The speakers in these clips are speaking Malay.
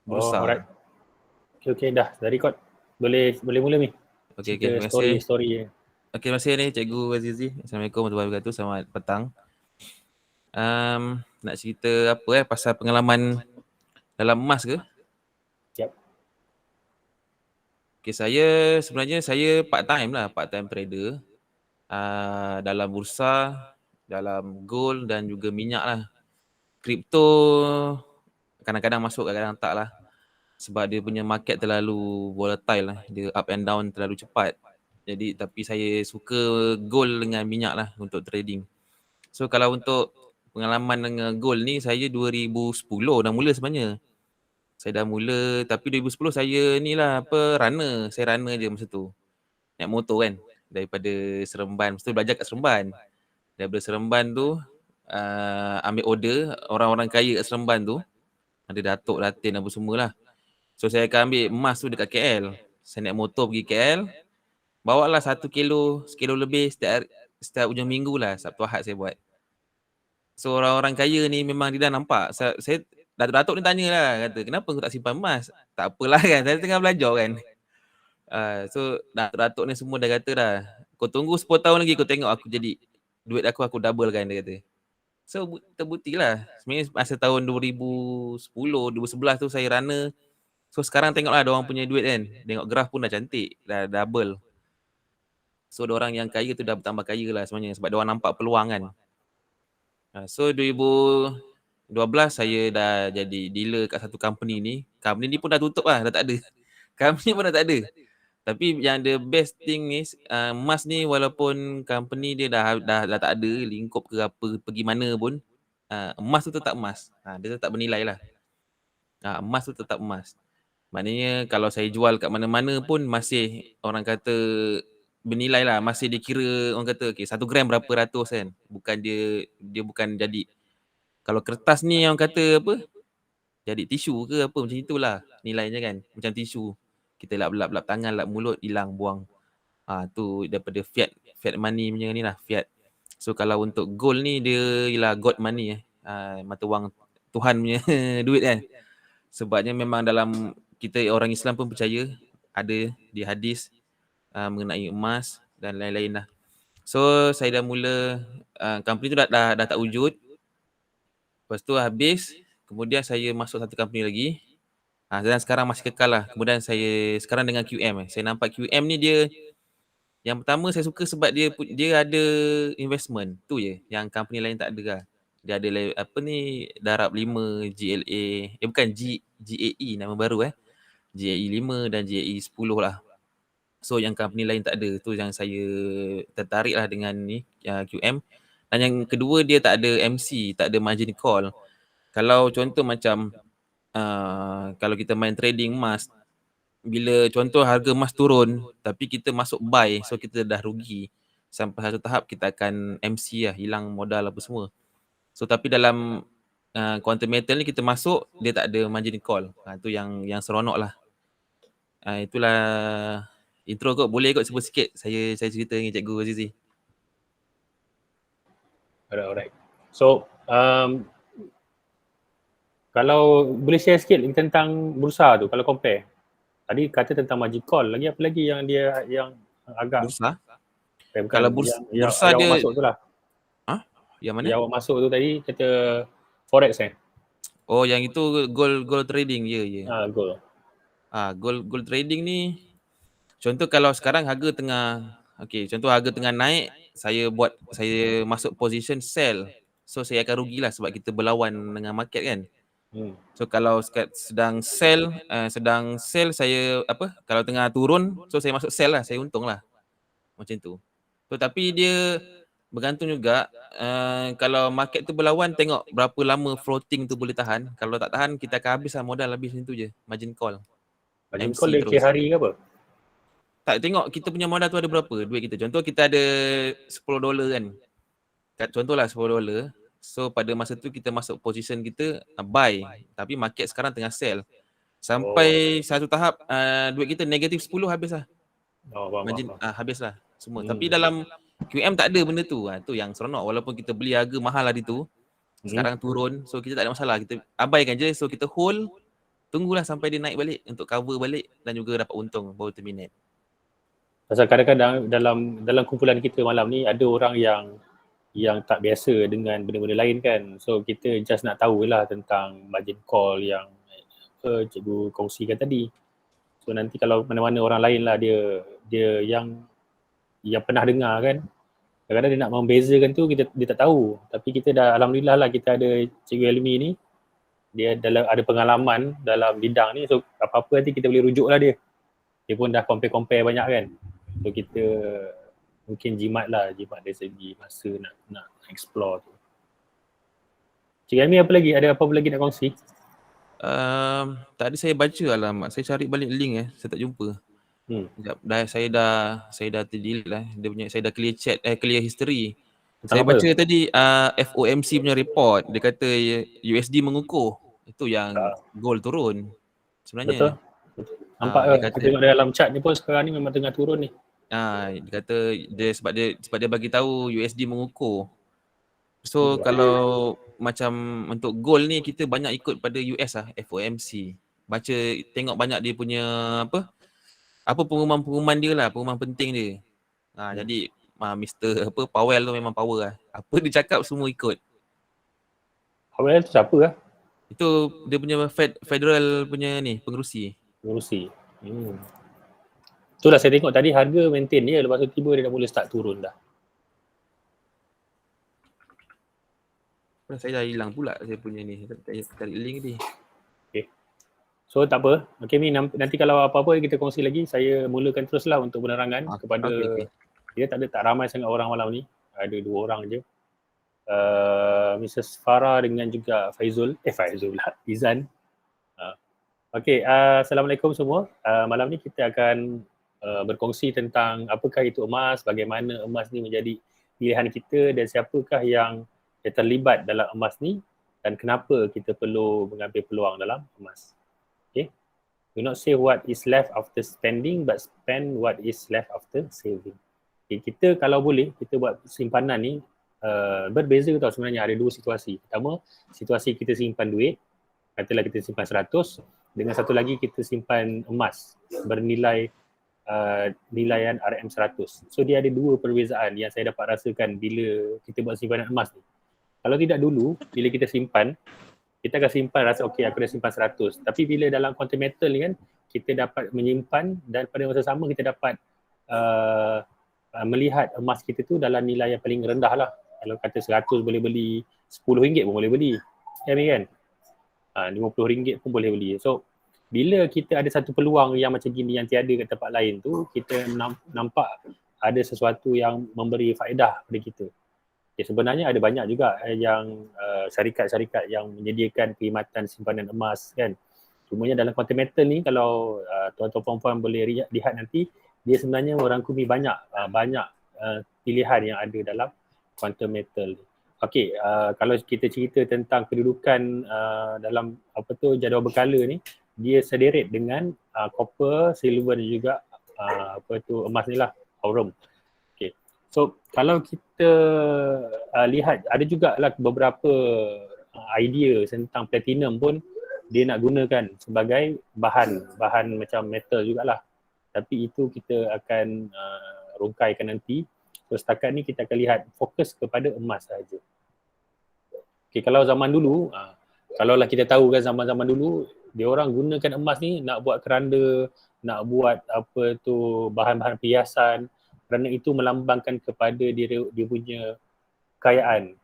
Oh, bursa. alright. Okay, dah record. Boleh mula ni. Okey, Cerita terima kasih. story je. Okey, terima kasih ni Cikgu Azizi. Assalamualaikum warahmatullahi wabarakatuh. Selamat petang. Nak cerita apa pasal pengalaman dalam emas ke? Yep. Okey, sebenarnya saya part time trader. Dalam bursa, dalam gold dan juga minyak lah. Kripto kadang-kadang masuk, kadang-kadang tak lah. Sebab dia punya market terlalu volatile lah. Dia up and down terlalu cepat. Jadi tapi saya suka gold dengan minyak lah untuk trading. So kalau untuk pengalaman dengan gold ni, saya 2010 dah mula sebenarnya. Saya dah mula, tapi 2010 saya ni lah runner. Saya runner je masa tu. Naik motor kan. Daripada Seremban. Masa tu belajar kat Seremban. Daripada Seremban tu, ambil order orang-orang kaya kat Seremban tu. Ada Datuk, Datin apa semua lah. So saya akan ambil emas tu dekat KL. Saya naik motor pergi KL. Bawa lah 1 kilo, sekilo lebih setiap ujung minggu lah. Sabtu Ahad saya buat. So orang-orang kaya ni memang dia dah nampak. Saya Datuk-datuk ni tanya lah, kata kenapa kau tak simpan emas? Tak apalah kan, saya tengah belajar kan. So datuk-datuk ni semua dah kata dah, kau tunggu 10 tahun lagi kau tengok aku jadi duit aku double kan, dia kata. So terbukti lah. Sebenarnya masa tahun 2010, 2011 tu saya runner. So sekarang tengoklah dia orang punya duit kan. Tengok graf pun dah cantik, dah double. So dia orang yang kaya tu dah bertambah kaya lah sebenarnya sebab dia orang nampak peluang kan. So 2012 saya dah jadi dealer kat satu company ni. Company ni pun dah tutup lah, dah tak ada. Company pun dah tak ada. Tapi yang the best thing ni, emas ni walaupun company dia dah tak ada, lingkup ke apa, pergi mana pun, emas tu tetap emas. Dia tetap bernilai lah. Emas tu tetap emas. Maknanya kalau saya jual kat mana-mana pun masih orang kata bernilai lah. Masih dikira orang kata okay, 1 gram berapa ratus kan. Bukan dia bukan jadi, kalau kertas ni yang kata apa, jadi tisu ke apa macam itulah nilainya kan. Macam tisu. Kita lap tangan, lap mulut, hilang, buang. Tu daripada fiat money punya ni lah, fiat. So kalau untuk gold ni dia ialah God money mata wang Tuhan punya duit kan. Sebabnya memang dalam kita orang Islam pun percaya ada di hadis mengenai emas dan lain-lain lah. So saya dah mula company tu dah tak wujud. Lepas tu habis, kemudian saya masuk satu company lagi. Dan sekarang masih kekal lah. Kemudian saya sekarang dengan QM. Saya nampak QM ni dia, yang pertama saya suka sebab dia ada investment. Tu je yang company lain tak ada lah. Dia ada apa ni, Darab 5, GLA, bukan GAE nama baru GAE 5 dan GAE 10 lah. So yang company lain tak ada. Tu yang saya tertarik lah dengan ni QM. Dan yang kedua dia tak ada MC, tak ada margin call. Kalau contoh macam kalau kita main trading emas, bila contoh harga emas turun tapi kita masuk buy, so kita dah rugi. Sampai satu tahap kita akan MC lah, hilang modal apa semua. So tapi dalam quantum metal ni kita masuk, dia tak ada margin call. Tu yang seronok lah. Itulah intro kot. Boleh kot sebut sikit saya cerita ni Cikgu Azizi. Alright. So, kalau boleh share sikit tentang bursa tu, kalau compare. Tadi kata tentang margin call, lagi apa lagi yang dia yang agak Bursa? bukan Kalau yang bursa awak dia masuk tu lah. Yang mana? Yang awak masuk tu tadi kata forex Oh, yang itu gold trading. Ya. Gold. Gold trading ni, contoh kalau sekarang harga tengah, contoh harga tengah naik, saya masuk position sell. So saya akan rugilah sebab kita berlawan dengan market kan. So kalau sedang sell saya kalau tengah turun, so saya masuk sell lah, saya untung lah. Macam tu. So tapi dia bergantung juga, kalau market tu berlawan, tengok berapa lama floating tu boleh tahan. Kalau tak tahan, kita akan habis lah modal, habis macam tu je. Margin call. Margin call MC dia terus. hari ke apa? Tak, tengok kita punya modal tu ada berapa duit kita. Contoh kita ada $10 kan. Contohlah $10. So pada masa tu kita masuk position kita buy. Tapi market sekarang tengah sell. Sampai satu tahap duit kita negatif 10 habis lah. Margin habis lah semua. Tapi dalam QM tak ada benda tu. Tu yang seronok. Walaupun kita beli harga mahal hari tu, sekarang turun. So kita tak ada masalah. Kita abaikan je. So kita hold. tunggulah sampai dia naik balik untuk cover balik dan juga dapat untung baru terminate. Pasal kadang-kadang dalam kumpulan kita malam ni ada orang yang tak biasa dengan benda-benda lain kan. So kita just nak tahulah tentang margin call yang cikgu kongsikan tadi. So nanti kalau mana-mana orang lain lah dia yang pernah dengar kan, kadang-kadang dia nak membezakan tu dia tak tahu. Tapi kita dah alhamdulillah lah kita ada Cikgu Elmi ni, dia ada pengalaman dalam bidang ni, so apa-apa nanti kita boleh rujuk lah dia. Dia pun dah compare banyak kan. So kita mungkin jimat dari segi masa nak explore tu. Cikgu Elmi ada apa lagi nak kongsi? Tadi saya baca alamat, saya cari balik link saya tak jumpa. Sekejap, saya dah terdelete lah. Saya dah clear chat, clear history. Saya baca tadi FOMC punya report, dia kata USD mengukuh. Itu yang gold turun sebenarnya. Betul. Nampak kita tengok dalam chart ni pun sekarang ni memang tengah turun ni. Dia kata sebab dia bagi tahu USD mengukuh. So kalau macam untuk gold ni kita banyak ikut pada US FOMC. Tengok banyak dia punya apa pengumuman dia lah, pengumuman penting dia. Jadi Mr. Powell tu memang power lah. Apa dia cakap semua ikut. Powell tu siapa lah? Itu dia punya federal punya ni, pengerusi. Itulah saya tengok tadi harga maintain dia, lepas tu tiba dia dah mula start turun dah. Saya dah hilang pula saya punya ni. Saya tarik link ni. Okay. So tak apa. Okay Mi, nanti kalau apa-apa kita kongsi lagi, saya mulakan teruslah untuk penerangan kepada dia tak ramai sangat orang malam ni. Ada 2 orang je. Mrs. Farah dengan juga Faizul lah, Izan. Okay, Assalamualaikum semua. Malam ni kita akan berkongsi tentang apakah itu emas, bagaimana emas ni menjadi pilihan kita dan siapakah yang terlibat dalam emas ni dan kenapa kita perlu mengambil peluang dalam emas. Okay. Do not say what is left after spending but spend what is left after saving. Okay, kita kalau boleh kita buat simpanan ni berbeza tau sebenarnya, ada 2 situasi. Pertama, situasi kita simpan duit, katalah kita simpan 100, dengan satu lagi kita simpan emas bernilai nilaian RM100. So dia ada 2 perbezaan yang saya dapat rasakan bila kita buat simpanan emas ni. Kalau tidak dulu, bila kita simpan, kita akan simpan rasa okey aku dah simpan 100. Tapi bila dalam quantum metal ni kan, kita dapat menyimpan dan pada masa sama kita dapat melihat emas kita tu dalam nilai yang paling rendah lah. Kalau kata 100 boleh beli, RM10 pun boleh beli. Ya kan? RM50 pun boleh beli. So, bila kita ada satu peluang yang macam gini yang tiada kat tempat lain tu, kita nampak ada sesuatu yang memberi faedah pada kita. Okay, sebenarnya ada banyak juga yang syarikat-syarikat yang menyediakan perkhidmatan simpanan emas kan. Cumanya dalam quantum metal ni kalau tuan-tuan puan boleh lihat nanti, dia sebenarnya merangkumi banyak pilihan yang ada dalam quantum metal ni. Okey, kalau kita cerita tentang kedudukan dalam jadual berkala ni, dia sederet dengan copper, silver dan juga emas ni lah, aurum. Okay. So kalau kita lihat ada jugalah beberapa idea tentang platinum pun dia nak gunakan sebagai bahan macam metal jugalah. Tapi itu kita akan rungkaikan nanti. So setakat ni kita akan lihat fokus kepada emas saja. Okay, kalau zaman dulu, kalaulah kita tahu kan zaman-zaman dulu dia orang gunakan emas ni nak buat keranda, nak buat bahan-bahan perhiasan, kerana itu melambangkan kepada dia punya kekayaan.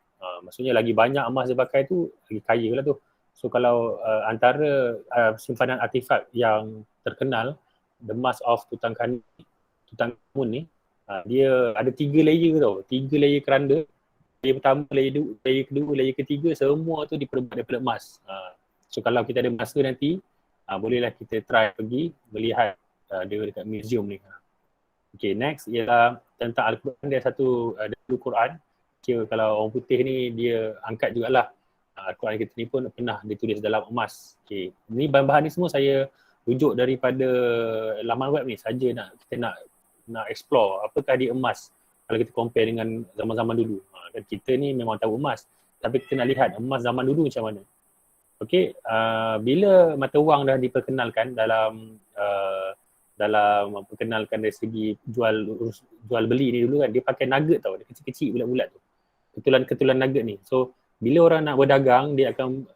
Maksudnya lagi banyak emas dia pakai tu, lagi kaya lah tu. So kalau antara simpanan artifak yang terkenal, The Mask of Tutankhamun ni, dia ada 3 layer tau, 3 layer keranda. Layer pertama, layer kedua, layer ketiga, semua tu diperbuat daripada emas. So kalau kita ada masa nanti, bolehlah kita try pergi melihat dia dekat museum ni. Okay, next ialah tentang Al-Quran. Dia satu dahulu Quran. Kira kalau orang putih ni dia angkat jugalah. Al-Quran kita ni pun pernah ditulis dalam emas. Okay, ni bahan-bahan ni semua saya rujuk daripada laman web ni saja kita nak explore apakah dia emas kalau kita compare dengan zaman-zaman dulu. Kita ni memang tahu emas, tapi kita nak lihat emas zaman dulu macam mana. Okey, bila mata wang dah diperkenalkan dalam memperkenalkan dari segi jual beli ni dulu kan, dia pakai nugget tau, dia kecil-kecil bulat-bulat tu. Ketulan nugget ni. So bila orang nak berdagang, dia akan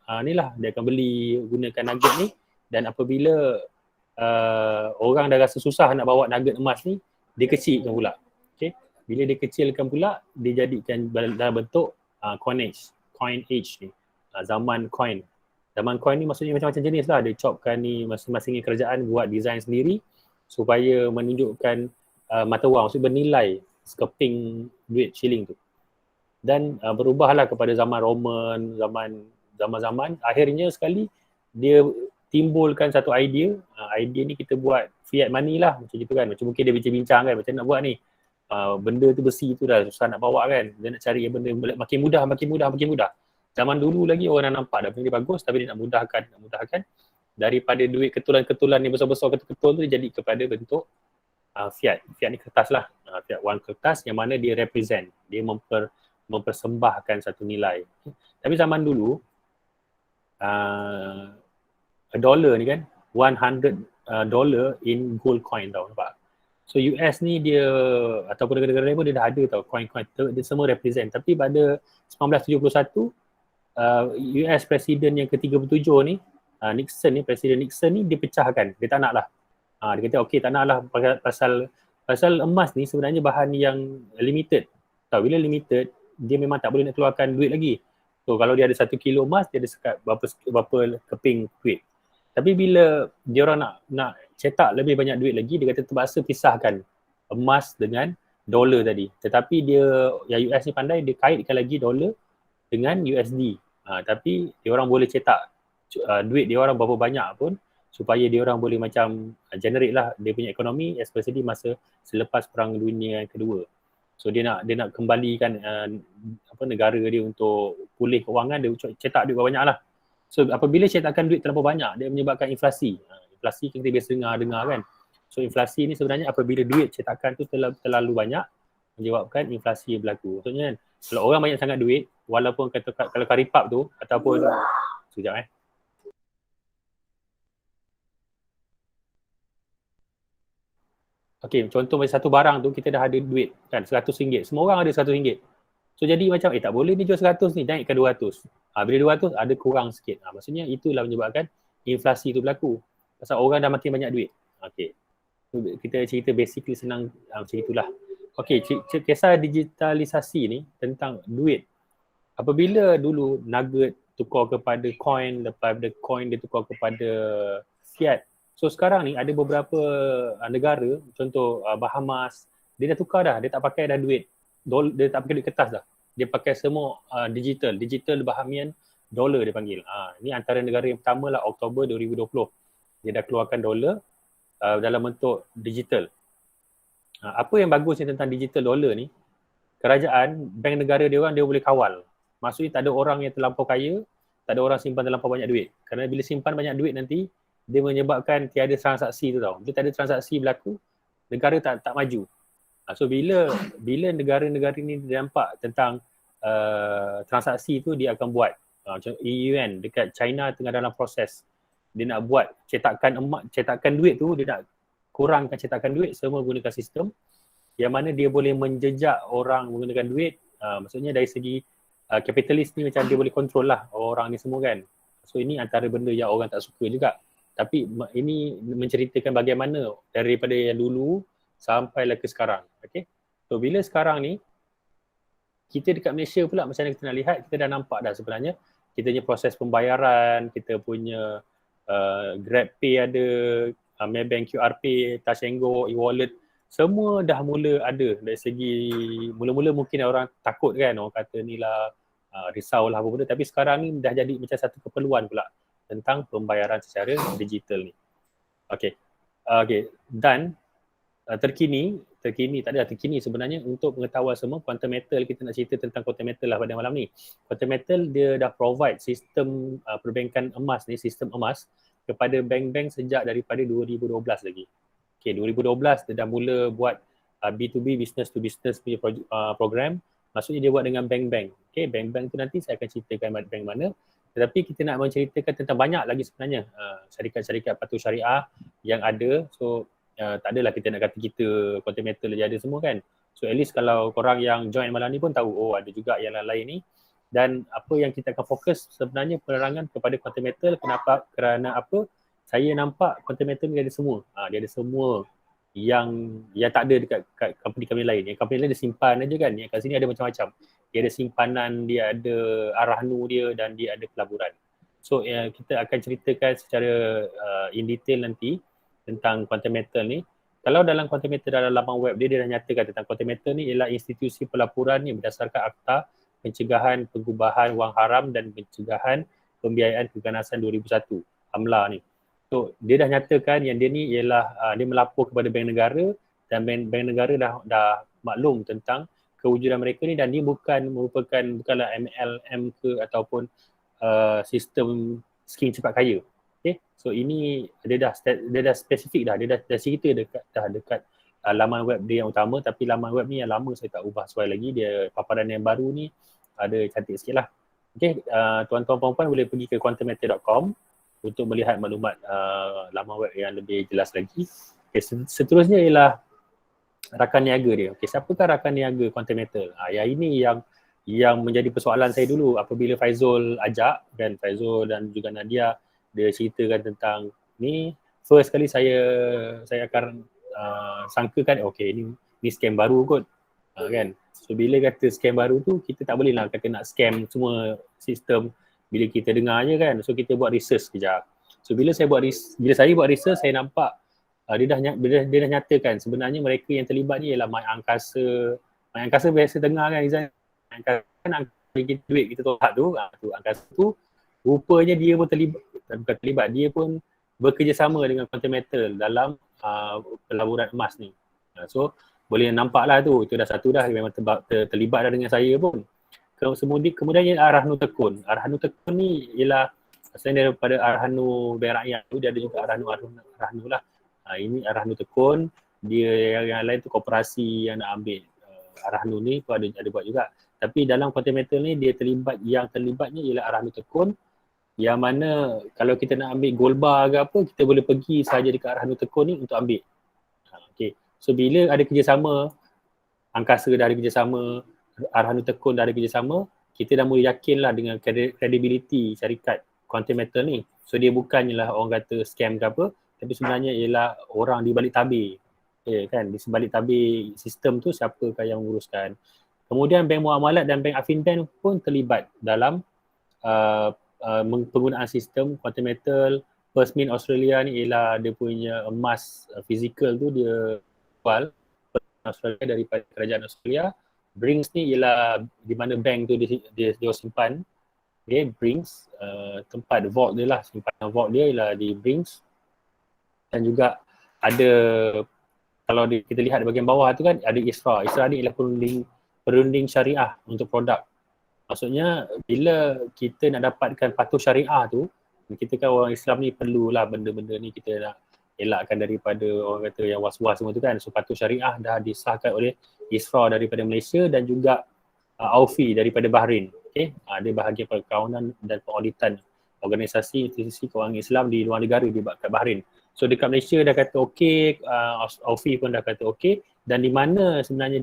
dia akan beli gunakan nugget ni, dan apabila orang dah rasa susah nak bawa nugget emas ni, dia kecilkan pula. Okay? Bila dia kecilkan pula, dia jadikan dalam bentuk coin age ni. Zaman coin ni maksudnya macam-macam jenis lah. Dia chopkan ni, masing-masing kerajaan buat design sendiri supaya menunjukkan mata wang, maksudnya bernilai sekeping duit shilling tu. Dan berubahlah kepada zaman Roman, zaman akhirnya sekali dia timbulkan satu idea. Idea ni kita buat fiat money lah, macam gitu kan. Macam mungkin dia bincang-bincang kan, macam nak buat ni. Benda tu besi tu dah susah nak bawa kan. Dia nak cari benda makin mudah. Zaman dulu lagi orang dah nampak dah benda dia bagus, tapi dia nak mudahkan. Daripada duit ketulan-ketulan ni besar-besar ketul-ketul tu, dia jadi kepada bentuk fiat. Fiat ni kertas lah. Fiat wang kertas yang mana dia represent. Dia mempersembahkan satu nilai. Tapi zaman dulu, $1 ni kan, $100 in gold coin tau, nampak? So US ni dia, ataupun negara-negara lain pun dia dah ada tau, coin-coin tu, dia semua represent. Tapi pada 1971, US Presiden yang ke-37 ni, Presiden Nixon ni dia pecahkan, dia tak nak lah. Dia kata okey tak nak lah pasal emas ni sebenarnya bahan yang limited. Tahu bila limited, dia memang tak boleh nak keluarkan duit lagi. So kalau dia ada 1 kilo emas, dia ada sekat berapa keping duit. Tapi bila dia orang nak cetak lebih banyak duit lagi, dia kata terpaksa pisahkan emas dengan dolar tadi. Tetapi yang US ni pandai, dia kaitkan lagi dolar dengan USD. Tapi dia orang boleh cetak duit dia orang berapa banyak pun supaya dia orang boleh macam generate lah dia punya ekonomi, especially masa selepas Perang Dunia yang Kedua. So dia nak kembalikan negara dia untuk pulih kewangan, dia cetak duit banyak lah. So apabila cetakan duit terlalu banyak, dia menyebabkan inflasi. Inflasi kita biasa dengar kan. So inflasi ni sebenarnya apabila duit cetakan tu terlalu banyak, menyebabkan inflasi berlaku. Maksudnya kan, kalau orang banyak sangat duit, walaupun kalau karipap tu ataupun sekejap Okey, contoh macam satu barang tu kita dah ada duit kan RM100. Semua orang ada RM100. So jadi macam tak boleh ni jual 100 ni, naikkan 200. Bila 200 ada kurang sikit. Maksudnya itulah menyebabkan inflasi tu berlaku. Pasal orang dah makin banyak duit. Okey. Kita cerita basically senang macam itulah. Okey, kisah digitalisasi ni tentang duit. Apabila dulu nugget tukar kepada coin, lepas daripada coin dia tukar kepada fiat. So sekarang ni ada beberapa negara, contoh Bahamas, dia dah tukar dah, dia tak pakai dah duit. Dia tak pakai duit kertas dah. Dia pakai semua digital bahamian dolar dia panggil. Ini antara negara yang pertama lah, Oktober 2020. Dia dah keluarkan dolar dalam bentuk digital. Apa yang bagusnya tentang digital dolar ni, kerajaan, bank negara dia orang dia boleh kawal. Maksudnya tak ada orang yang terlampau kaya, tak ada orang simpan terlampau banyak duit. Kerana bila simpan banyak duit nanti, dia menyebabkan tiada transaksi tu tau. Bila tak ada transaksi berlaku, negara tak maju. So bila negara-negara ni nampak tentang transaksi tu, dia akan buat. Macam EU kan, dekat China tengah dalam proses. Dia nak buat cetakan duit tu, dia nak kurangkan cetakan duit, semua gunakan sistem yang mana dia boleh menjejak orang menggunakan duit. Maksudnya dari segi kapitalis ni macam dia boleh kontrol lah orang ni semua kan. So ini antara benda yang orang tak suka juga. Tapi ini menceritakan bagaimana daripada yang dulu sampailah ke sekarang. Okay? So bila sekarang ni, kita dekat Malaysia pula macam mana kita nak lihat, kita dah nampak dah sebenarnya kita punya proses pembayaran, kita punya GrabPay ada, Maybank QR Pay, Touch 'n Go, e-wallet, semua dah mula ada. Dari segi mula-mula mungkin orang takut kan, orang kata ni lah risau lah apa benda, tapi sekarang ni dah jadi macam satu keperluan pula tentang pembayaran secara digital ni. Okey. Dan terkini sebenarnya untuk pengetahuan semua, Quantum Metal, kita nak cerita tentang Quantum Metal lah pada malam ni. Quantum Metal dia dah provide sistem perbankan emas ni, sistem emas kepada bank-bank sejak daripada 2012 lagi. Okey, 2012 dia dah mula buat B2B, business to business punya program. Maksudnya dia buat dengan bank-bank. Okey, bank-bank tu nanti saya akan ceritakan bank mana. Tetapi kita nak menceritakan tentang banyak lagi sebenarnya syarikat-syarikat patuh syariah yang ada. So tak adalah kita nak kata kita content metal je ada semua kan. So at least kalau korang yang join malam ni pun tahu, oh ada juga yang lain ni. Dan apa yang kita akan fokus sebenarnya penerangan kepada content metal. Kenapa? Kerana apa? Saya nampak content metal ni ada semua. Dia ada semua yang tak ada dekat company-company lain. Yang company lain dia simpan aja kan. Yang kat sini ada macam-macam. Dia ada simpanan, dia ada arahnu dia dan dia ada pelaburan. So kita akan ceritakan secara in detail nanti tentang content metal ni. Kalau dalam content metal dalam laman web dia dah nyatakan tentang content metal ni ialah institusi pelaburan yang berdasarkan Akta Pencegahan Pengubahan Wang Haram dan Pencegahan Pembiayaan Keganasan 2001, AMLA ni. So dia dah nyatakan yang dia ni ialah dia melapor kepada bank negara dan bank negara dah maklum tentang kewujudan mereka ni dan dia bukanlah MLM ke ataupun sistem skim cepat kaya. Okay, so ini dia dah spesifik dah, dia dah cerita dekat laman web dia yang utama, tapi laman web ni yang lama saya tak ubah sesuai lagi, dia paparan yang baru ni ada cantik sikit lah. Okay, tuan-tuan puan-puan boleh pergi ke quantummetal.com untuk melihat maklumat laman web yang lebih jelas lagi. Okay, seterusnya ialah rakan niaga dia. Okay, siapakah rakan niaga content metal? Yang ini yang menjadi persoalan saya dulu apabila Faizul ajak kan, Faizul dan juga Nadia dia ceritakan tentang ni. First kali saya akan sangkakan okay ni scam baru kot kan. So bila kata scam baru tu kita tak boleh lah kata nak scam semua sistem bila kita dengar je kan. So kita buat research kejap. So bila saya buat research saya nampak dia dah nyatakan sebenarnya mereka yang terlibat ni ialah My Angkasa. My Angkasa biasa dengar kan Izan. My Angkasa kan kita duit kita tolak tu Angkasa tu rupanya dia pun terlibat, dia pun bekerjasama dengan content metal dalam pelaburan emas ni. So boleh nampak lah tu, itu dah satu dah memang terlibat dah dengan saya pun. Kemudian ialah Arahnu Tekun. Arahnu Tekun ni ialah selain daripada Arahnu Bank Rakyat tu, dia ada juga Arahnu lah. Ini Arahnu Tekun, dia yang lain tu koperasi yang nak ambil Arahnu ni tu ada buat juga. Tapi dalam content metal ni yang terlibatnya ialah Arahnu Tekun, yang mana kalau kita nak ambil gold bar ke apa, kita boleh pergi saja dekat Arahnu Tekun ni untuk ambil. Okay. So bila ada kerjasama, Angkasa dah ada kerjasama, Arahnu Tekun dah ada kerjasama, kita dah mula yakin lah dengan credibility syarikat content metal ni. So dia bukannya lah orang kata scam ke apa, tapi sebenarnya ialah orang di balik tabir. Okay, kan? Di sebalik tabir sistem tu siapakah yang menguruskan. Kemudian Bank Muamalat dan Bank Affinbank pun terlibat dalam penggunaan sistem quantum metal. First Mint Australia ni ialah dia punya emas fizikal tu dia jual Australia daripada kerajaan Australia. Brinks ni ialah di mana bank tu dia simpan. Okay, Brinks tempat vault dia lah, simpanan vault dia ialah di Brinks. Dan juga ada, kalau kita lihat di bahagian bawah tu kan ada ISRA. ISRA ni ialah perunding syariah untuk produk. Maksudnya bila kita nak dapatkan patuh syariah tu, kita kan orang Islam ni perlulah benda-benda ni kita nak elakkan daripada orang kata yang was-was semua tu kan. So patuh syariah dah disahkan oleh ISRA daripada Malaysia dan juga AUFI daripada Bahrain. Okay? Dia bahagian perkawanan dan pengauditan organisasi institusi kewangan Islam di luar negara di Bahrain. So dekat Malaysia dah kata okey, AUFI pun dah kata okey, dan di mana sebenarnya